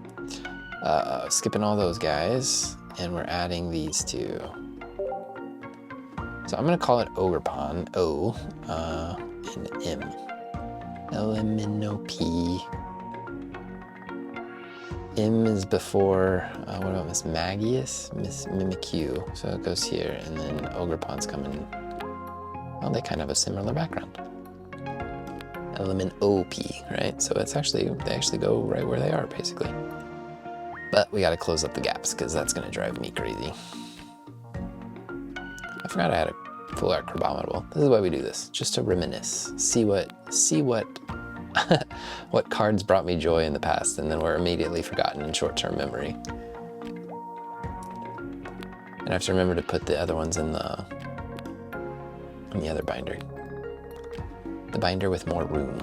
Skipping all those guys, and we're adding these 2. So I'm gonna call it Ogerpon, O, and M. L-M-N-O-P. M is before, what about Miss Magius? Miss Mimikyu. So it goes here, and then Ogerpon's coming. Well, they kind of have a similar background. L-M-N-O-P, right? So it's actually, they actually go right where they are, basically. But we gotta close up the gaps, because that's gonna drive me crazy. I forgot I had a full art Crabominable. This is why we do this, just to reminisce. See what what cards brought me joy in the past and then were immediately forgotten in short-term memory. And I have to remember to put the other ones in the other binder. The binder with more room.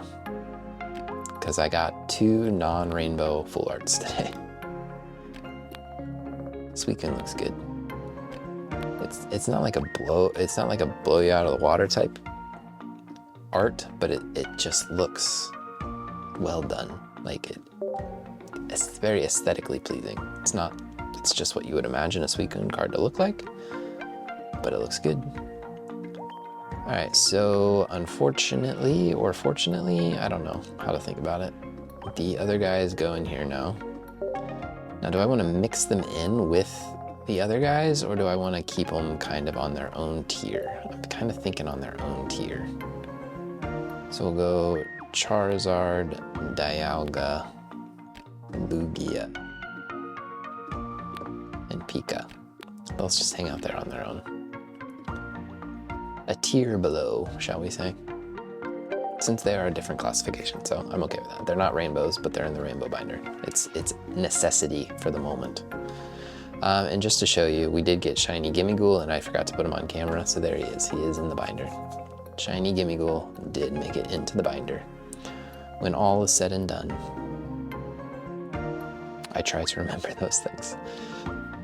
Because I got 2 non-rainbow full arts today. Suicune looks good. It's not like a blow you out of the water type art, but it just looks well done. Like it's very aesthetically pleasing. It's just what you would imagine a Suicune card to look like, but it looks good. All right, so unfortunately or fortunately, I don't know how to think about it. The other guys go in here now. Now, do I want to mix them in with the other guys, or do I want to keep them kind of on their own tier? I'm kind of thinking on their own tier. So we'll go Charizard, Dialga, Lugia, and Pika. Let's just hang out there on their own. A tier below, shall we say? Since they are a different classification, so I'm okay with that. They're not rainbows, but they're in the rainbow binder. It's necessity for the moment. And just to show you, we did get Shiny Gimmighoul, and I forgot to put him on camera, so there he is. He is in the binder. Shiny Gimmighoul did make it into the binder. When all is said and done, I try to remember those things.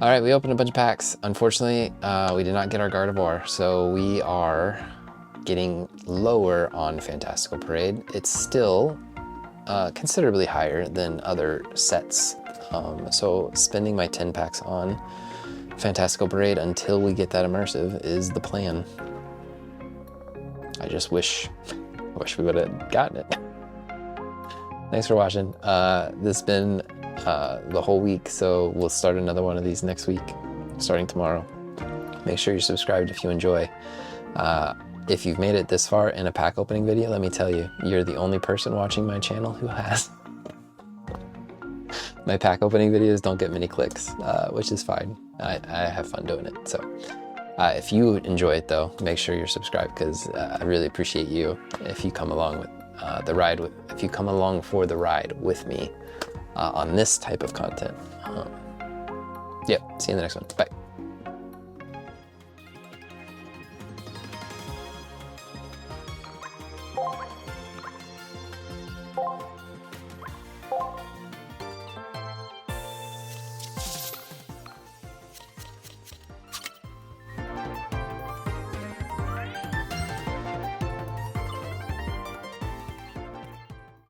All right, we opened a bunch of packs. Unfortunately, we did not get our Gardevoir, so we are getting lower on Fantastical Parade. It's still considerably higher than other sets. So spending my 10 packs on Fantastical Parade until we get that immersive is the plan. I just wish we would have gotten it. Thanks for watching. This has been the whole week, so we'll start another one of these next week, starting tomorrow. Make sure you're subscribed if you enjoy. If you've made it this far in a pack opening video, let me tell you, you're the only person watching my channel who has. My pack opening videos don't get many clicks, which is fine. I have fun doing it. So if you enjoy it though, make sure you're subscribed, because I really appreciate you if you come along with if you come along for the ride with me on this type of content. Yeah, see you in the next one. Bye.